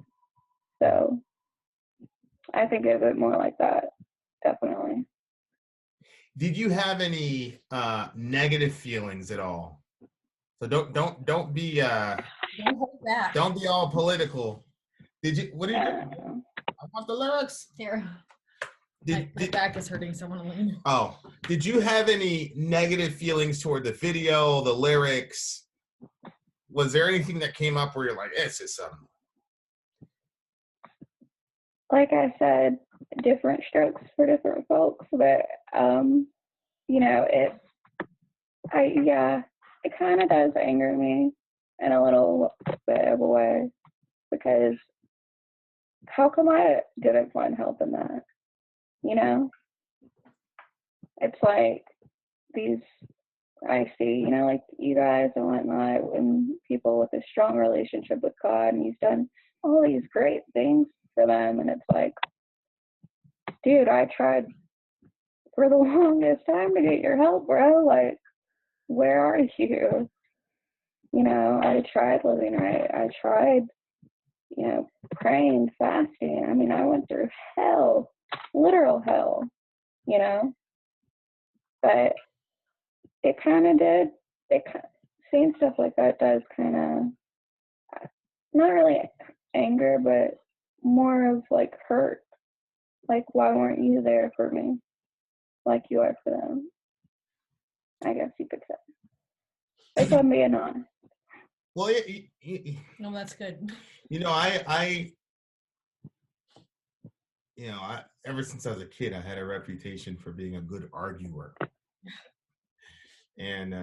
Speaker 3: So I think of it more like that, definitely.
Speaker 1: Did you have any negative feelings at all? So don't be
Speaker 2: Don't hold back.
Speaker 1: Don't be all political. What did you do? I want the lyrics.
Speaker 2: Here. My back is hurting, so I want to lean.
Speaker 1: Oh, did you have any negative feelings toward the video, the lyrics? Was there anything that came up where you're like, this is something?
Speaker 3: Like I said, different strokes for different folks, but it kind of does anger me in a little bit of a way, because how come I didn't find help in that? It's like I see, like you guys and whatnot, and people with a strong relationship with God, and he's done all these great things for them, and it's like, dude, I tried for the longest time to get your help, bro. Like, where are you? I tried living right. I tried, praying, fasting. I mean, I went through hell, literal hell, but it kind of did. Seeing stuff like that does kind of, not really anger, but more of like hurt. Like, why weren't you there for me like you are for them? I guess you could say. If I'm being honest.
Speaker 1: Well,
Speaker 2: No, that's good.
Speaker 1: I ever since I was a kid, I had a reputation for being a good arguer. And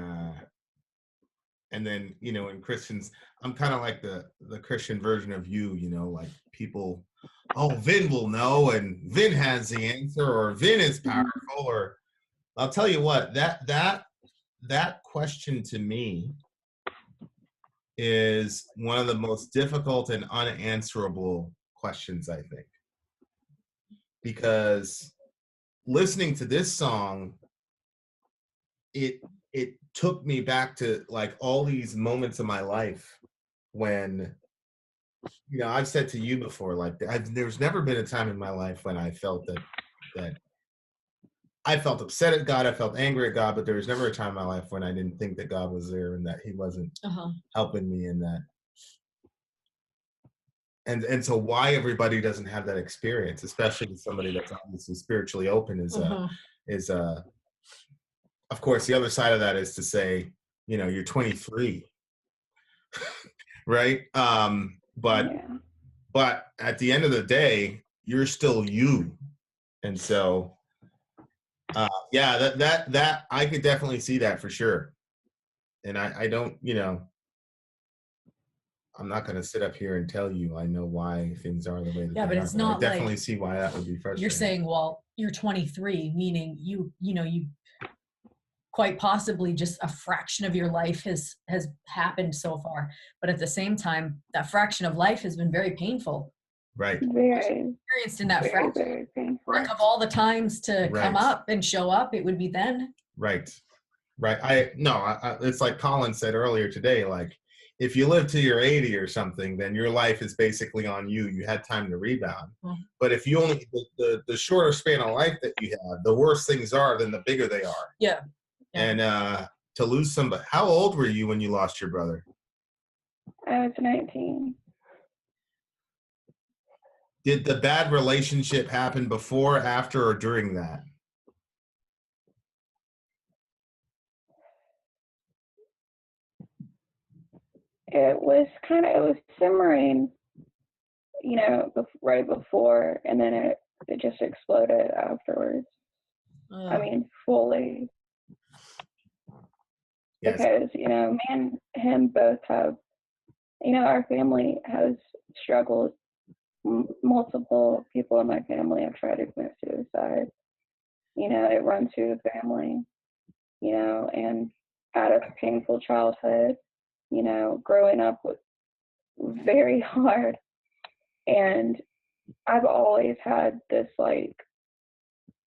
Speaker 1: then, in Christians, I'm kind of like the Christian version of you, like people, oh, Vin will know, and Vin has the answer, or Vin is powerful, or I'll tell you what, that question to me is one of the most difficult and unanswerable questions, I think. Because listening to this song, it took me back to like all these moments of my life when, you know, I've said to you before, like there's never been a time in my life when I felt that I felt upset at God, I felt angry at God, but there was never a time in my life when I didn't think that God was there and that he wasn't helping me in that. And so why everybody doesn't have that experience, especially somebody that's obviously spiritually open, is of course the other side of that is to say, you know, you're 23, right? But at the end of the day, you're still you, and so that I could definitely see that for sure. And I don't, you know, I'm not going to sit up here and tell you I know why things are the way that they are.
Speaker 2: But it's not. I
Speaker 1: definitely see why that would be frustrating.
Speaker 2: You're saying, well, you're 23, meaning you quite possibly just a fraction of your life has happened so far. But at the same time, that fraction of life has been very painful.
Speaker 1: Right.
Speaker 3: Very
Speaker 2: experienced in that fraction.
Speaker 3: Very painful.
Speaker 2: Like of all the times to come up and show up, it would be then.
Speaker 1: Right. It's like Colin said earlier today, like, if you live till you're 80 or something, then your life is basically on you. You had time to rebound. But if you only, the shorter span of life that you have, the worse things are, then the bigger they are.
Speaker 2: Yeah.
Speaker 1: And to lose somebody, how old were you when you lost your brother?
Speaker 3: I was 19.
Speaker 1: Did the bad relationship happen before, after, or during that?
Speaker 3: It was simmering, you know, right before, and then it just exploded afterwards. I mean, fully. Yes. Because, you know, me and him both have, you know, our family has struggled. Multiple people in my family have tried to commit suicide. You know, it runs through the family, you know, and out of painful childhood, you know, growing up was very hard. And I've always had this, like,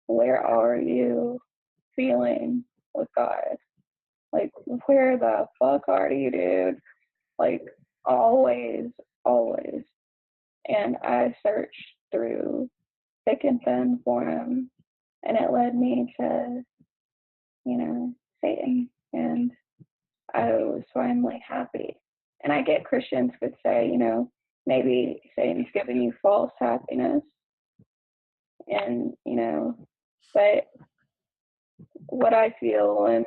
Speaker 3: where are you feeling with God? Like, where the fuck are you, dude? Like, always. And I searched through thick and thin for him, and it led me to, you know, Satan. And I was finally happy. And I get Christians could say, you know, maybe Satan's giving you false happiness. And, you know, but what I feel and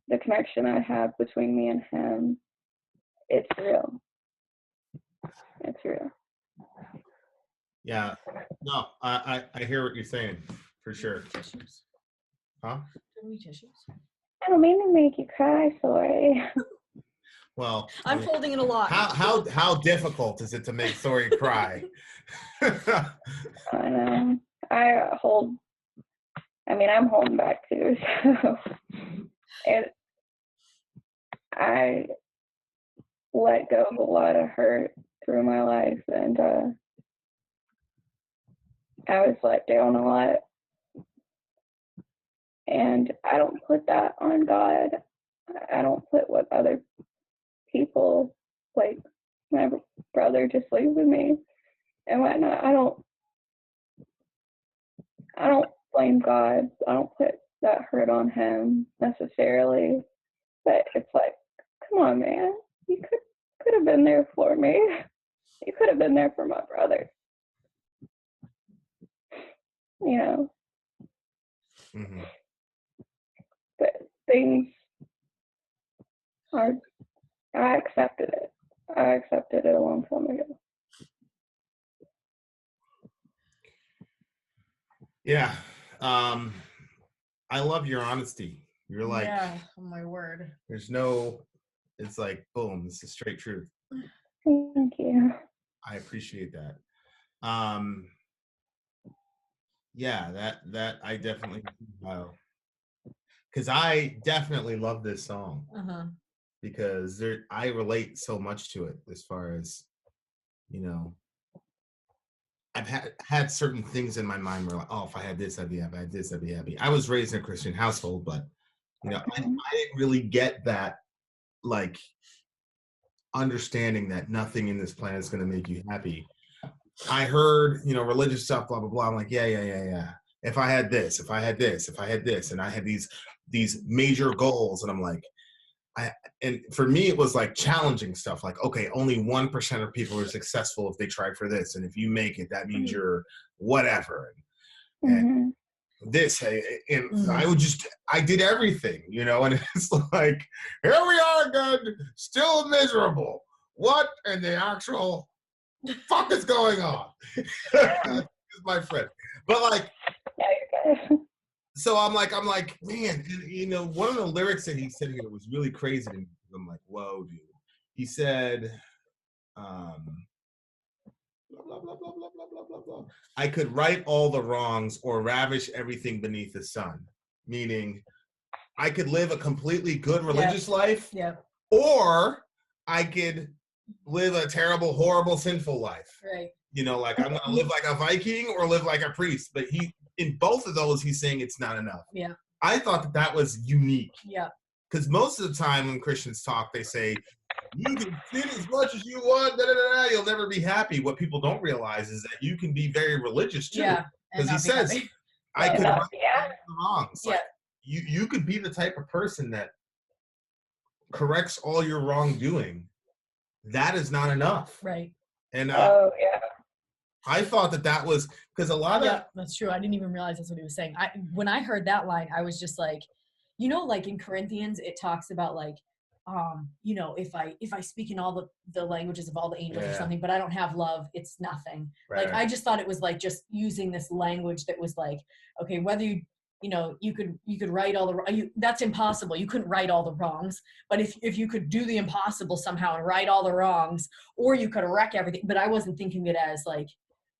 Speaker 3: the connection I have between me and him, it's real. It's real.
Speaker 1: Yeah. No, I hear what you're saying, for sure.
Speaker 2: Tissues.
Speaker 1: Huh?
Speaker 2: Do we tissues?
Speaker 3: I don't mean to make you cry, Sori.
Speaker 1: Well,
Speaker 2: I'm holding it a lot.
Speaker 1: How difficult is it to make Sori cry?
Speaker 3: I know. I'm holding back too, so I let go of a lot of hurt through my life, and I was let down a lot. And I don't put that on God. I don't put what other people, like my brother just leaving me and whatnot. I don't blame God. I don't put that hurt on him necessarily. But it's like, come on, man. You could have been there for me. You could have been there for my brother. You know.
Speaker 1: Mm-hmm.
Speaker 3: But things are, I accepted it. I accepted it a long time ago.
Speaker 1: Yeah. I love your honesty. You're like,
Speaker 2: yeah, oh my word.
Speaker 1: There's no, it's like, boom, this is straight truth.
Speaker 3: Thank you.
Speaker 1: I appreciate that. Yeah, that I definitely, because I definitely love this song. Because I relate so much to it as far as, you know, I've had certain things in my mind where like, oh, if I had this, I'd be happy. I had this, I'd be happy. I was raised in a Christian household, but I didn't really get that like understanding that nothing in this planet is going to make you happy. I heard, religious stuff, blah, blah, blah. I'm like, yeah. If I had this, if I had this, if I had this, and I had these major goals, and I'm like, and for me, it was like challenging stuff. Like, okay, only 1% of people are successful if they try for this. And if you make it, that means you're whatever. And this, and I did everything, and it's like, here we are again, still miserable. What in the actual fuck is going on? My friend. But like, so I'm like, man, one of the lyrics that he said here was really crazy to me. I'm like, whoa, dude. He said, blah, blah, blah, blah, blah, blah, blah, blah, blah. I could right all the wrongs or ravish everything beneath the sun. Meaning, I could live a completely good religious life, or I could live a terrible, horrible, sinful life.
Speaker 2: Right.
Speaker 1: Like I'm gonna live like a Viking or live like a priest. But in both of those, he's saying it's not enough.
Speaker 2: Yeah.
Speaker 1: I thought that was unique.
Speaker 2: Yeah.
Speaker 1: Because most of the time when Christians talk, they say, you can sin as much as you want, you'll never be happy. What people don't realize is that you can be very religious too.
Speaker 2: Yeah.
Speaker 1: Because he says,
Speaker 2: happy.
Speaker 1: I could right the wrongs.
Speaker 2: Yeah.
Speaker 1: Like, you could be the type of person that corrects all your wrongdoing. That is not enough.
Speaker 2: Right.
Speaker 1: And I thought that was because a lot of
Speaker 2: that's true. I didn't even realize that's what he was saying. When I heard that line, I was just like, like in Corinthians, it talks about like, if I speak in all the languages of all the angels or something, but I don't have love, it's nothing.
Speaker 1: Right.
Speaker 2: Like I just thought it was like just using this language that was like, okay, whether you could right all that's impossible. You couldn't right all the wrongs, but if you could do the impossible somehow and right all the wrongs, or you could wreck everything. But I wasn't thinking it as like,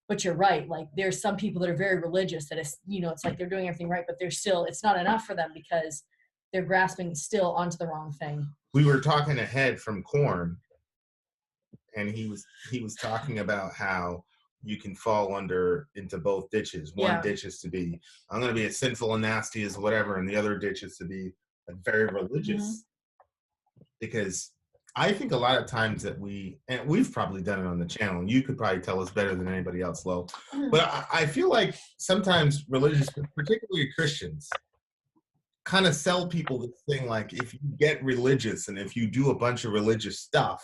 Speaker 2: but you're right. Like there's some people that are very religious that is, it's like they're doing everything right, but it's not enough for them because they're grasping still onto the wrong thing.
Speaker 1: We were talking ahead from Korn, and he was talking about how you can fall into both ditches. One ditch is to be, I'm going to be as sinful and nasty as whatever, and the other ditch is to be like very religious. Because I think a lot of times that and we've probably done it on the channel, and you could probably tell us better than anybody else, Lo, but I feel like sometimes religious, particularly Christians, kind of sell people this thing like, if you get religious and if you do a bunch of religious stuff,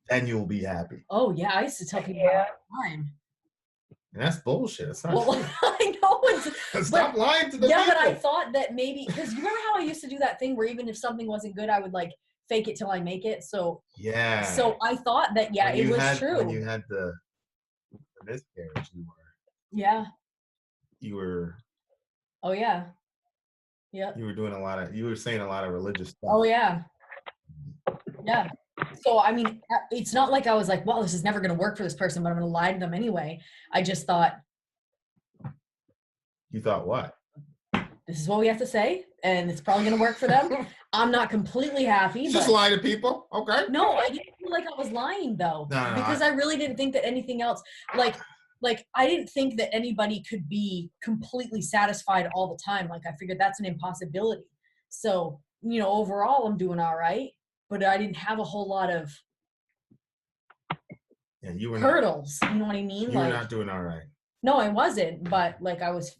Speaker 1: then you'll be happy.
Speaker 2: Oh yeah, I used to tell people all the time.
Speaker 1: And that's bullshit. It's not
Speaker 2: I know.
Speaker 1: Stop lying to the people.
Speaker 2: But I thought that maybe, because you remember how I used to do that thing where even if something wasn't good, I would like fake it till I make it. So
Speaker 1: yeah.
Speaker 2: So I thought that it was true.
Speaker 1: When you had the miscarriage, you were.
Speaker 2: Yeah.
Speaker 1: You were.
Speaker 2: Oh yeah. Yeah.
Speaker 1: You were doing you were saying a lot of religious stuff.
Speaker 2: Oh yeah. Yeah. So I mean, it's not like I was like, well, this is never going to work for this person, but I'm going to lie to them anyway. I just thought.
Speaker 1: You thought what?
Speaker 2: This is what we have to say, and it's probably going to work for them. I'm not completely happy.
Speaker 1: Just lie to people, okay?
Speaker 2: No, I didn't feel like I was lying though, because I really didn't think that anything else, like I didn't think that anybody could be completely satisfied all the time. Like I figured that's an impossibility. So overall, I'm doing all right, but I didn't have a whole lot of hurdles. You know what I mean?
Speaker 1: You were not doing all right.
Speaker 2: No, I wasn't, but like I was.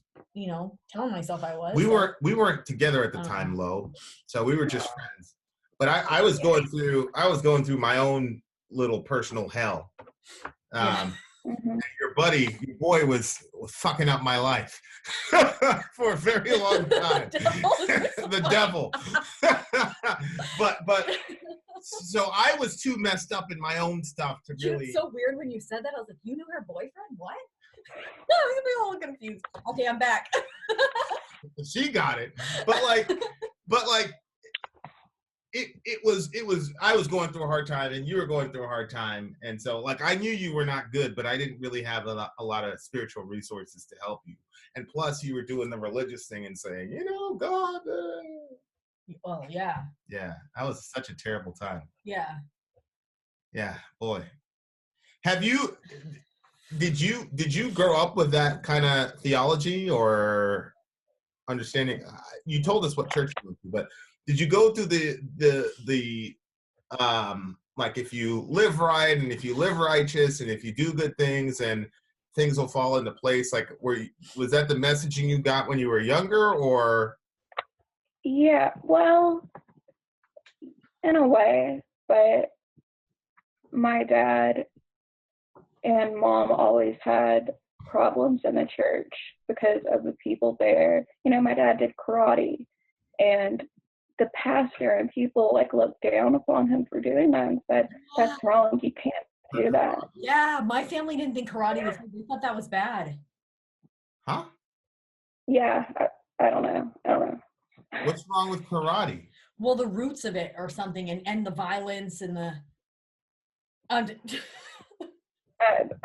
Speaker 2: Telling myself I was.
Speaker 1: We weren't together at the time, Lo. So we were just friends. But I was going through my own little personal hell. Your boy was fucking up my life for a very long time. The devil. but so I was too messed up in my own stuff to really.
Speaker 2: It's so weird when you said that. I was like, you knew her boyfriend? What? I was gonna be a little confused. Okay, I'm back.
Speaker 1: She got it, but it was. I was going through a hard time, and you were going through a hard time, and so like I knew you were not good, but I didn't really have a lot of spiritual resources to help you, and plus you were doing the religious thing and saying, God.
Speaker 2: Well, yeah.
Speaker 1: Yeah, that was such a terrible time.
Speaker 2: Yeah.
Speaker 1: Yeah, boy. Have you? did you grow up with that kind of theology or understanding? You told us what church you went to, but did you go through the like if you live right and if you live righteous and if you do good things and things will fall into place? Like, was that the messaging you got when you were younger, or?
Speaker 3: Yeah, well, in a way, but my dad and mom always had problems in the church because of the people there. You know, my dad did karate, and the pastor and people like looked down upon him for doing that and said, "That's wrong. You can't do that."
Speaker 2: Yeah, my family didn't think karate was. They thought that was bad.
Speaker 1: Huh?
Speaker 3: Yeah, I don't know.
Speaker 1: What's wrong with karate?
Speaker 2: Well, the roots of it or something, and the violence and the.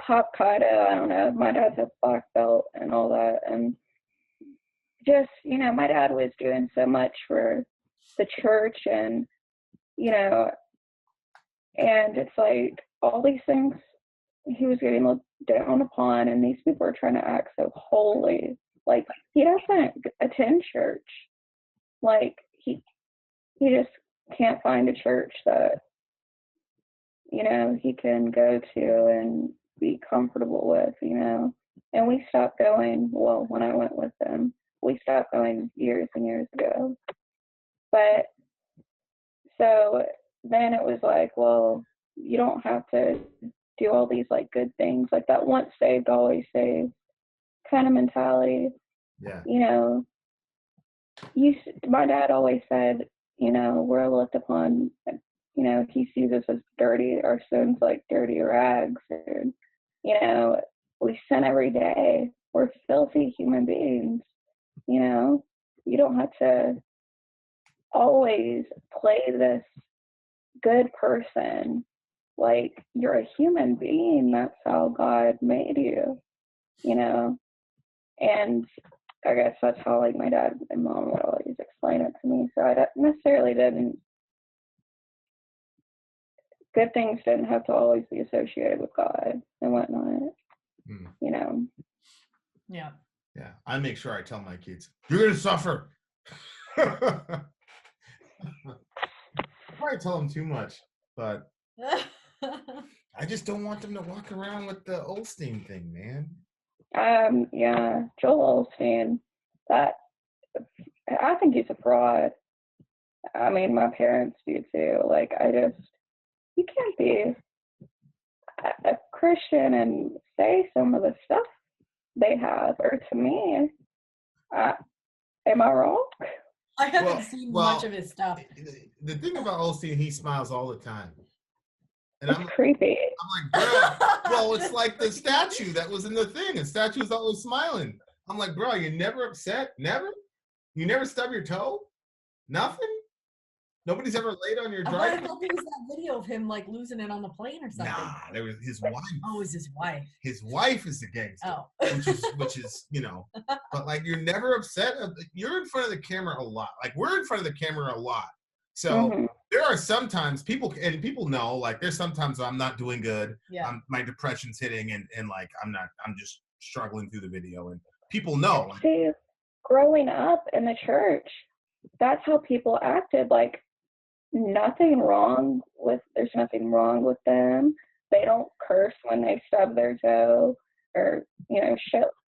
Speaker 3: Hop kata, I don't know. My dad's a black belt and all that, and just, you know, my dad was doing so much for the church, and you know, and it's like all these things he was getting looked down upon, and these people are trying to act so holy. Like, he doesn't attend church. Like, he just can't find a church that, you know, he can go to and be comfortable with, you know. And we stopped going, well, when I went with him, we stopped going years and years ago. But so then it was like, well, you don't have to do all these like good things, like that once saved, always saved kind of mentality.
Speaker 1: Yeah.
Speaker 3: You know, my dad always said, you know, we're looked upon, you know, he sees us as dirty, our sins like dirty rags, and, you know, we sin every day. We're filthy human beings, you know. You don't have to always play this good person. Like, you're a human being. That's how God made you, you know. And I guess that's how, like, my dad and mom would always explain it to me. So I necessarily didn't. Good things didn't have to always be associated with God and whatnot, you know.
Speaker 2: Yeah.
Speaker 1: Yeah, I make sure I tell my kids, you're going to suffer. I probably tell them too much, but I just don't want them to walk around with the Olstein thing, man.
Speaker 3: Yeah, Joel Olstein, that, I think he's a fraud. I mean, my parents do too. Like, you can't be a Christian and say some of the stuff they have, or to me, am I wrong?
Speaker 2: I haven't seen much of his stuff.
Speaker 1: The thing about Olstein, he smiles all the time. And
Speaker 3: it's creepy.
Speaker 1: I'm like, bro, well, it's like the statue that was in the thing. The statue's always smiling. I'm like, bro, you're never upset? Never? You never stub your toe? Nothing? Nobody's ever laid on your driveway?
Speaker 2: I thought there was that video of him like losing it on the plane or something.
Speaker 1: Nah, there was his wife.
Speaker 2: Oh, it was his wife.
Speaker 1: His wife is the gangster.
Speaker 2: Oh.
Speaker 1: which is, you know, but like, you're never upset. You're in front of the camera a lot. Like, we're in front of the camera a lot. So there are sometimes people know, like, there's sometimes I'm not doing good.
Speaker 2: Yeah.
Speaker 1: My depression's hitting and like, I'm just struggling through the video, and people know. Like,
Speaker 3: see, growing up in the church, that's how people acted. Like, there's nothing wrong with them. They don't curse when they stub their toe, or, you know,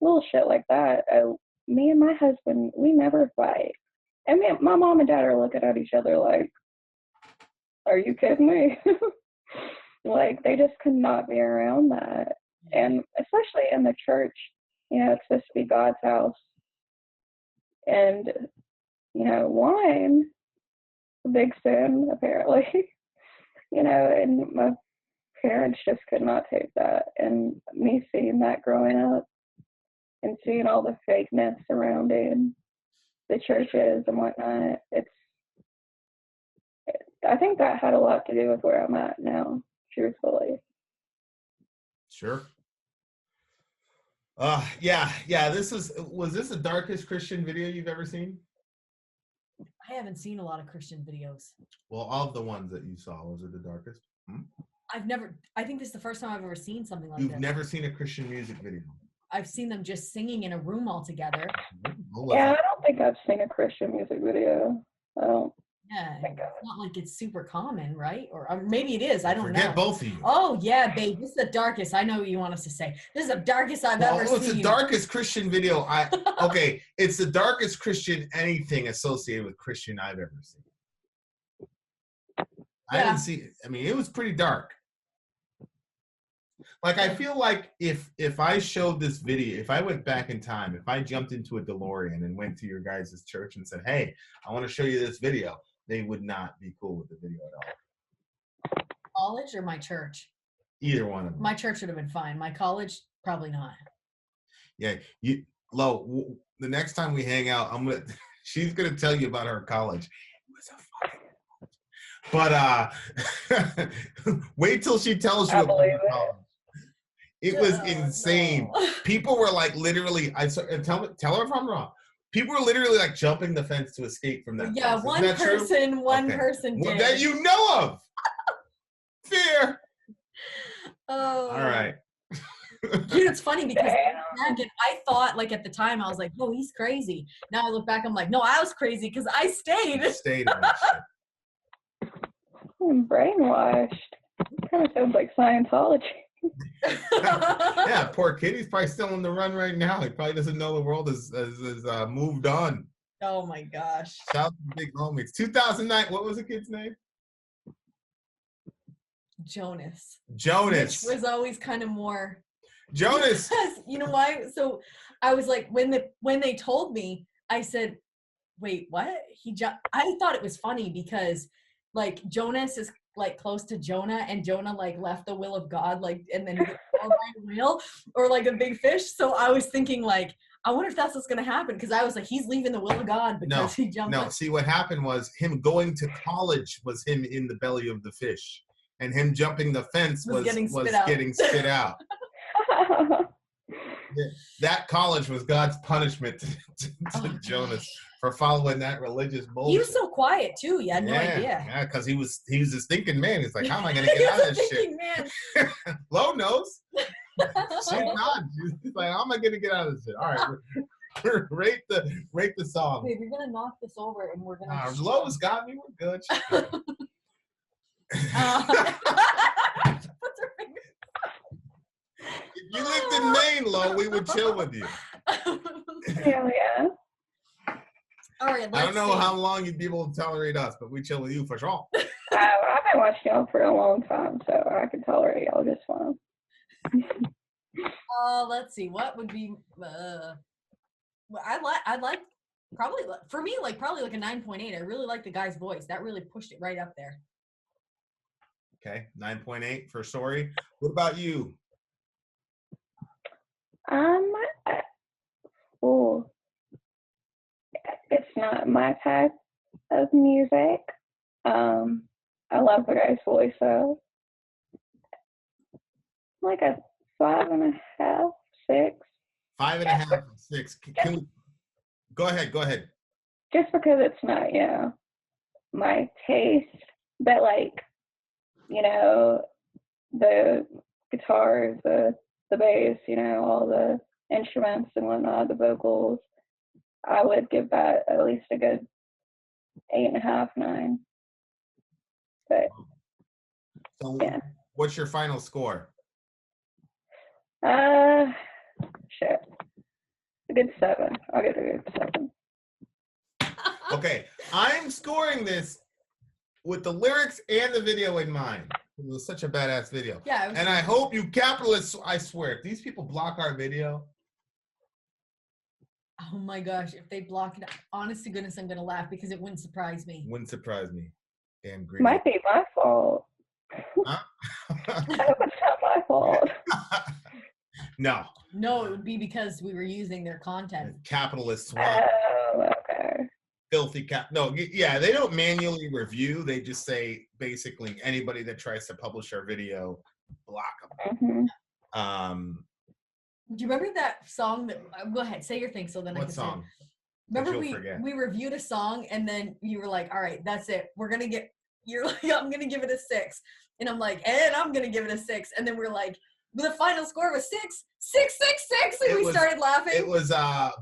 Speaker 3: little shit like that. Me and my husband, we never fight. And my mom and dad are looking at each other like, are you kidding me? Like, they just could not be around that. And especially in the church, you know, it's supposed to be God's house. And, you know, wine, a big sin, apparently. You know, and my parents just could not take that. And me seeing that growing up and seeing all the fakeness surrounding the churches and whatnot, I think that had a lot to do with where I'm at now, truthfully.
Speaker 1: Sure. Yeah. Was this the darkest Christian video you've ever seen?
Speaker 2: I haven't seen a lot of Christian videos.
Speaker 1: Well, all of the ones that you saw, was it the darkest?
Speaker 2: I think this is the first time I've ever seen something like
Speaker 1: You've
Speaker 2: this.
Speaker 1: never seen a Christian music video?
Speaker 2: I've seen them just singing in a room all together.
Speaker 3: Yeah, I don't think I've seen a Christian music video. I don't.
Speaker 2: Yeah, it's not like it's super common, right? Or maybe it is. I don't know.
Speaker 1: Forget both of you.
Speaker 2: Oh yeah, babe. This is the darkest. I know what you want us to say. This is the darkest I've ever seen.
Speaker 1: It's the darkest Christian video. Okay, it's the darkest Christian anything associated with Christian I've ever seen. I didn't see it. I mean, it was pretty dark. Like, I feel like if I showed this video, if I went back in time, if I jumped into a DeLorean and went to your guys' church and said, hey, I want to show you this video, they would not be cool with the video at all.
Speaker 2: College or my church?
Speaker 1: Either one of them.
Speaker 2: My church would have been fine. My college, probably not.
Speaker 1: Yeah, Lo, the next time we hang out, she's gonna tell you about her college. It was a fucking but wait till she tells you about her college. It was insane. No. People were like literally. Tell her if I'm wrong. People were literally like jumping the fence to escape from that.
Speaker 2: Yeah,
Speaker 1: fence.
Speaker 2: one person did.
Speaker 1: That you know of. Fear.
Speaker 2: Oh.
Speaker 1: All right.
Speaker 2: Dude, it's funny because I thought, like, at the time, I was like, oh, he's crazy. Now I look back, I'm like, no, I was crazy because I stayed.
Speaker 1: You stayed on that shit.
Speaker 3: I'm brainwashed. It kind of sounds like Scientology.
Speaker 1: Yeah, poor kid. He's probably still on the run right now. He probably doesn't know the world has moved on.
Speaker 2: Oh, my gosh.
Speaker 1: Shout out to the big homies. 2009, what was the kid's name?
Speaker 2: Jonas.
Speaker 1: Which
Speaker 2: was always kind of more...
Speaker 1: Jonas.
Speaker 2: You know why? So I was like, when they told me, I said, wait, what? I thought it was funny because like Jonas is like close to Jonah, and Jonah like left the will of God, like, and then he got by a whale or like a big fish. So I was thinking like, I wonder if that's what's gonna happen, because I was like, he's leaving the will of God because he jumped.
Speaker 1: No, see what happened was him going to college was him in the belly of the fish, and him jumping the fence was getting spit out. That college was God's punishment to Jonas for following that religious bullshit.
Speaker 2: He was so quiet too. You had no idea.
Speaker 1: Yeah, because he was this thinking man. He's like, how am I gonna get out of this shit? Man. Lo knows. She's not. She's like, how am I gonna get out of this shit? All right, rate the song.
Speaker 2: Wait, we're gonna knock this over and we're gonna.
Speaker 1: Lo's got me. We're good. If you lived in Maine, Lo, we would chill with you.
Speaker 3: Hell yeah.
Speaker 2: All right,
Speaker 1: I don't know how long you'd be able to tolerate us, but we chill with you for sure.
Speaker 3: I've been watching y'all for a long time, so I can tolerate y'all just fine.
Speaker 2: Let's see. What would be? I'd like probably for me probably like a 9.8. I really like the guy's voice. That really pushed it right up there.
Speaker 1: Okay, 9.8 for Sori. What about you?
Speaker 3: It's not my type of music. I love the guy's voice, so like a 5.5, 6.
Speaker 1: 5.5, 6. Go ahead.
Speaker 3: Just because it's not, my taste, but like, the guitars, the bass, all the instruments and whatnot, the vocals, I would give that at least a good 8.5, 9. But
Speaker 1: so what's your final score?
Speaker 3: Shit. A good 7. I'll give it a good 7.
Speaker 1: Okay, I'm scoring this with the lyrics and the video in mind. It was such a badass video.
Speaker 2: Yeah.
Speaker 1: And I hope you capitalists, I swear, if these people block our video.
Speaker 2: Oh my gosh, if they block it, honest to goodness, I'm going to laugh because it wouldn't surprise me.
Speaker 1: Wouldn't surprise me. Damn greedy.
Speaker 3: Might be my fault.
Speaker 1: Huh?
Speaker 3: I hope it's not my fault.
Speaker 1: No,
Speaker 2: it would be because we were using their content.
Speaker 1: Capitalists.
Speaker 3: Oh, okay.
Speaker 1: Filthy No, yeah, they don't manually review. They just say basically anybody that tries to publish our video, block them.
Speaker 3: Mm-hmm.
Speaker 2: Do you remember that song that? Go ahead, say your thing so then I can. What
Speaker 1: song?
Speaker 2: Remember we reviewed a song and then you were like, "All right, that's it. We're gonna get." You're like, "I'm gonna give it a 6." And I'm like, and I'm going to give it a 6. And then we're like, the final score was 6, 6, 6, 6. And we started laughing.
Speaker 1: It was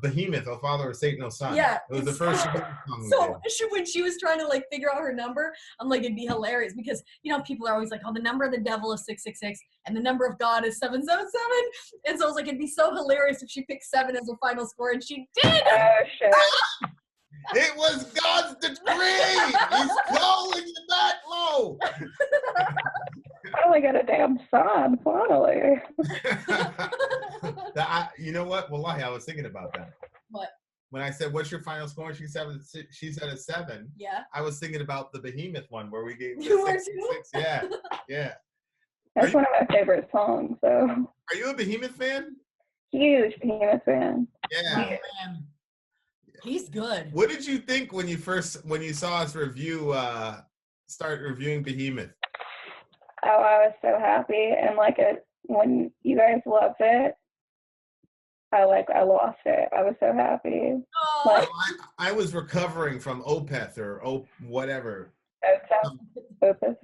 Speaker 1: Behemoth, O Father of Satan, O Son.
Speaker 2: Yeah.
Speaker 1: It was the first song we
Speaker 2: So
Speaker 1: did.
Speaker 2: when she was trying to like figure out her number, I'm like, it'd be hilarious because, you know, people are always like, oh, the number of the devil is 666 and the number of God is 777. And so I was like, it'd be so hilarious if she picked 7 as her final score, and she did.
Speaker 3: Oh, shit.
Speaker 1: It was God's decree. He's calling you that low.
Speaker 3: I only got a damn son, finally.
Speaker 1: You know what? Wallahi, I was thinking about that.
Speaker 2: What?
Speaker 1: When I said, what's your final score? And she said a 7.
Speaker 2: Yeah.
Speaker 1: I was thinking about the Behemoth one where we gave
Speaker 2: You were
Speaker 1: 66. Yeah. Yeah.
Speaker 3: That's one of my favorite songs, so.
Speaker 1: Are you a Behemoth fan?
Speaker 3: Huge Behemoth fan.
Speaker 1: Yeah.
Speaker 2: Oh, man. He's good.
Speaker 1: What did you think when you saw us start reviewing Behemoth?
Speaker 3: Oh, I was so happy, and like when you guys loved it, I lost it. I was so happy.
Speaker 2: Oh.
Speaker 3: Like,
Speaker 1: I was recovering from Opeth or whatever.
Speaker 3: Opeth.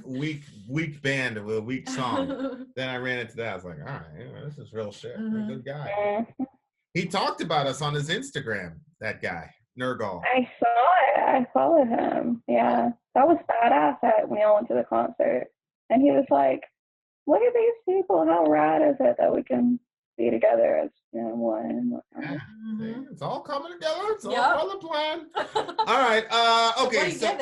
Speaker 1: Weak band with a weak song. Then I ran into that. I was like, all right, this is real shit. What a good guy.
Speaker 3: Mm-hmm.
Speaker 1: He talked about us on his Instagram, that guy, Nergal.
Speaker 3: I saw it. I followed him. Yeah. That was badass when we all went to the concert. And he was like, look at these people. How rad is it that we can be together as, you know, one?
Speaker 1: Mm-hmm. It's all coming together. It's all
Speaker 2: Yep.
Speaker 1: part of the plan. All right. Okay. So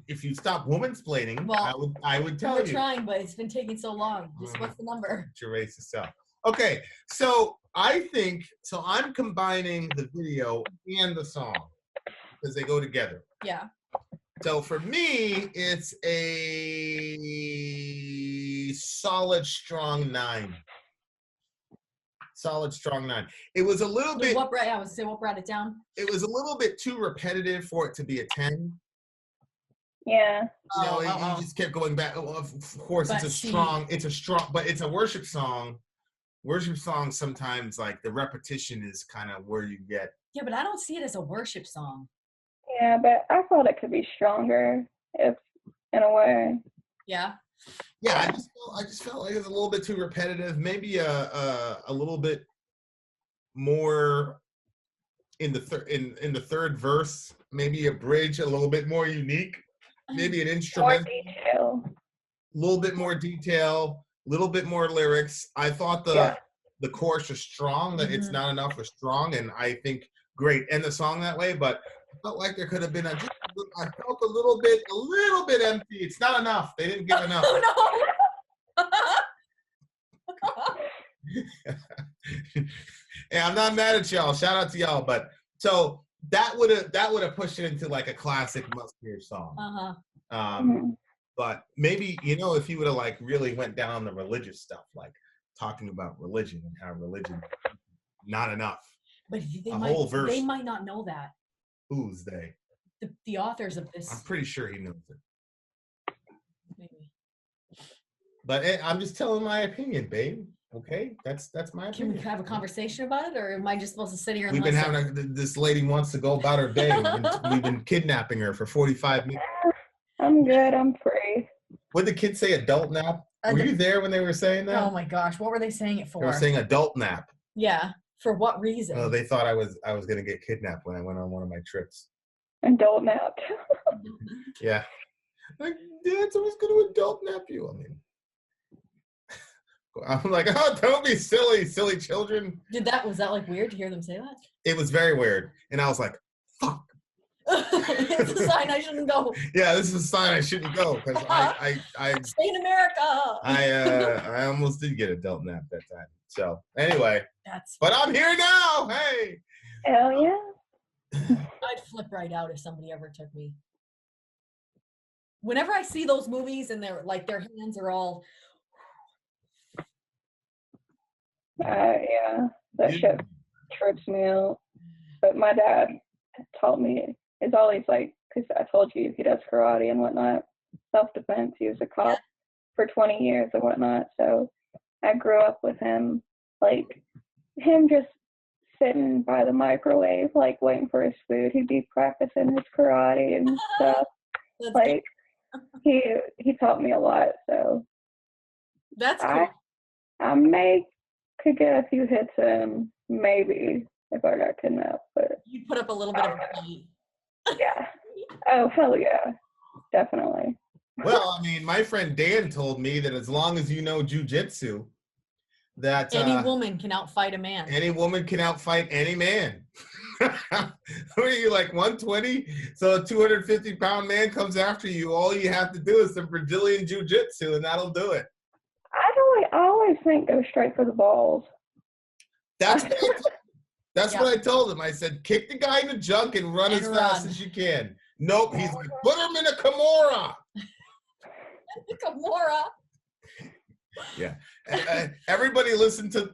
Speaker 1: if you stop woman-splaining,
Speaker 2: well,
Speaker 1: I would tell
Speaker 2: we're
Speaker 1: you.
Speaker 2: We're trying, but it's been taking so long. Just what's the number?
Speaker 1: Your racist self. Okay. So I think I'm combining the video and the song because they go together.
Speaker 2: Yeah.
Speaker 1: So for me, it's a solid, strong 9. Solid, strong 9. It was a little bit.
Speaker 2: What brought it down?
Speaker 1: It was a little bit too repetitive for it to be a 10.
Speaker 3: Yeah.
Speaker 1: You know, you just kept going back. Well, of course, but it's a strong, but it's a worship song. Worship songs sometimes, like, the repetition is kind of where you get.
Speaker 2: Yeah, but I don't see it as a worship song.
Speaker 3: Yeah, but I thought it could be stronger, if in a way.
Speaker 2: Yeah.
Speaker 1: Yeah, I just felt like it was a little bit too repetitive. Maybe a little bit more in the third verse. Maybe a bridge a little bit more unique. Maybe an instrument.
Speaker 3: More detail.
Speaker 1: A little bit more detail. Little bit more lyrics. I thought the chorus was strong. That it's not enough for strong, and I think great end the song that way. But I felt like there could have been I felt a little bit empty. It's not enough. They didn't give enough.
Speaker 2: Oh no.
Speaker 1: Yeah, I'm not mad at y'all. Shout out to y'all. But so that would have pushed it into like a classic must-hear song. But maybe, you know, if you would have like really went down on the religious stuff, like talking about religion and how religion not enough.
Speaker 2: But
Speaker 1: whole verse.
Speaker 2: They might not know that.
Speaker 1: Who's they?
Speaker 2: The authors of this.
Speaker 1: I'm pretty sure he knows it.
Speaker 2: Maybe.
Speaker 1: But I'm just telling my opinion, babe. Okay, that's my opinion.
Speaker 2: Can we have a conversation about it, or am I just supposed to sit here and
Speaker 1: We've been having this lady wants to go about her day. We've been kidnapping her for 45 minutes.
Speaker 3: I'm good. I'm free.
Speaker 1: What did the kids say? Adult nap? Were you there when they were saying that?
Speaker 2: Oh my gosh, what were they saying it for?
Speaker 1: They were saying adult nap.
Speaker 2: Yeah. For what reason?
Speaker 1: Oh, they thought I was gonna get kidnapped when I went on one of my trips.
Speaker 3: Adult nap.
Speaker 1: Yeah. Like, Dad, someone's gonna adult nap you. I mean, I'm like, oh, don't be silly children.
Speaker 2: Was that like weird to hear them say that?
Speaker 1: It was very weird, and I was like, fuck.
Speaker 2: It's a sign I shouldn't go.
Speaker 1: Yeah, this is a sign I shouldn't go because I
Speaker 2: stay in America.
Speaker 1: I almost did get adult nap that time. So anyway, but I'm here now. Hey.
Speaker 3: Hell yeah.
Speaker 2: I'd flip right out if somebody ever took me. Whenever I see those movies and they're like their hands are all.
Speaker 3: Yeah, that shit trips me out. But my dad taught me. It's always like, because I told you he does karate and whatnot, self-defense. He was a cop for 20 years and whatnot. So I grew up with him, like him just sitting by the microwave, like waiting for his food. He'd be practicing his karate and stuff. Like, he taught me a lot, so
Speaker 2: That's cool.
Speaker 3: I could get a few hits in, maybe, if I got kidnapped, but
Speaker 2: You'd put up a little bit of a fight.
Speaker 3: yeah. Oh, hell yeah. Definitely.
Speaker 1: Well, I mean, my friend Dan told me that as long as you know jujitsu, that
Speaker 2: Any woman can outfight a man.
Speaker 1: Any woman can outfight any man. What are you, like 120? So a 250-pound man comes after you. All you have to do is some Brazilian jiu-jitsu, and that'll do it.
Speaker 3: I always think go straight for the balls.
Speaker 1: That's what I told him. I said, kick the guy in the junk and run as fast as you can. Nope. He's like, put him in a Kimura.
Speaker 2: Kimura.
Speaker 1: Yeah. Everybody listen to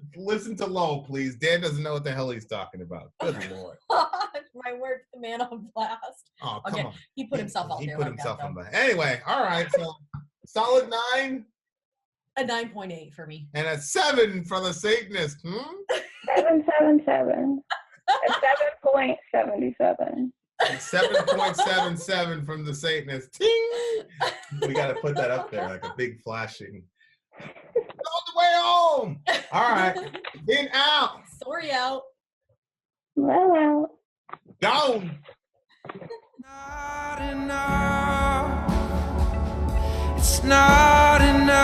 Speaker 1: Low, please. Dan doesn't know what the hell he's talking about. Good Lord.
Speaker 2: My word, the man on blast.
Speaker 1: Oh, come on.
Speaker 2: He put himself out there.
Speaker 1: He put himself on blast. Anyway, all right. So solid 9.
Speaker 2: A 9.8 for me.
Speaker 1: And a 7 for the Satanist.
Speaker 3: 777. A 7.77.
Speaker 1: 7.77 from the Satanist. Ting! We got to put that up there like a big flashing. On the way home. All right. In out.
Speaker 2: Sorry out.
Speaker 3: Well out.
Speaker 1: Down.
Speaker 4: Not enough. It's not enough.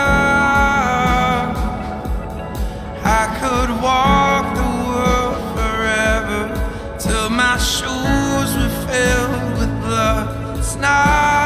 Speaker 4: I could walk the world forever till my shoes were filled with blood. It's not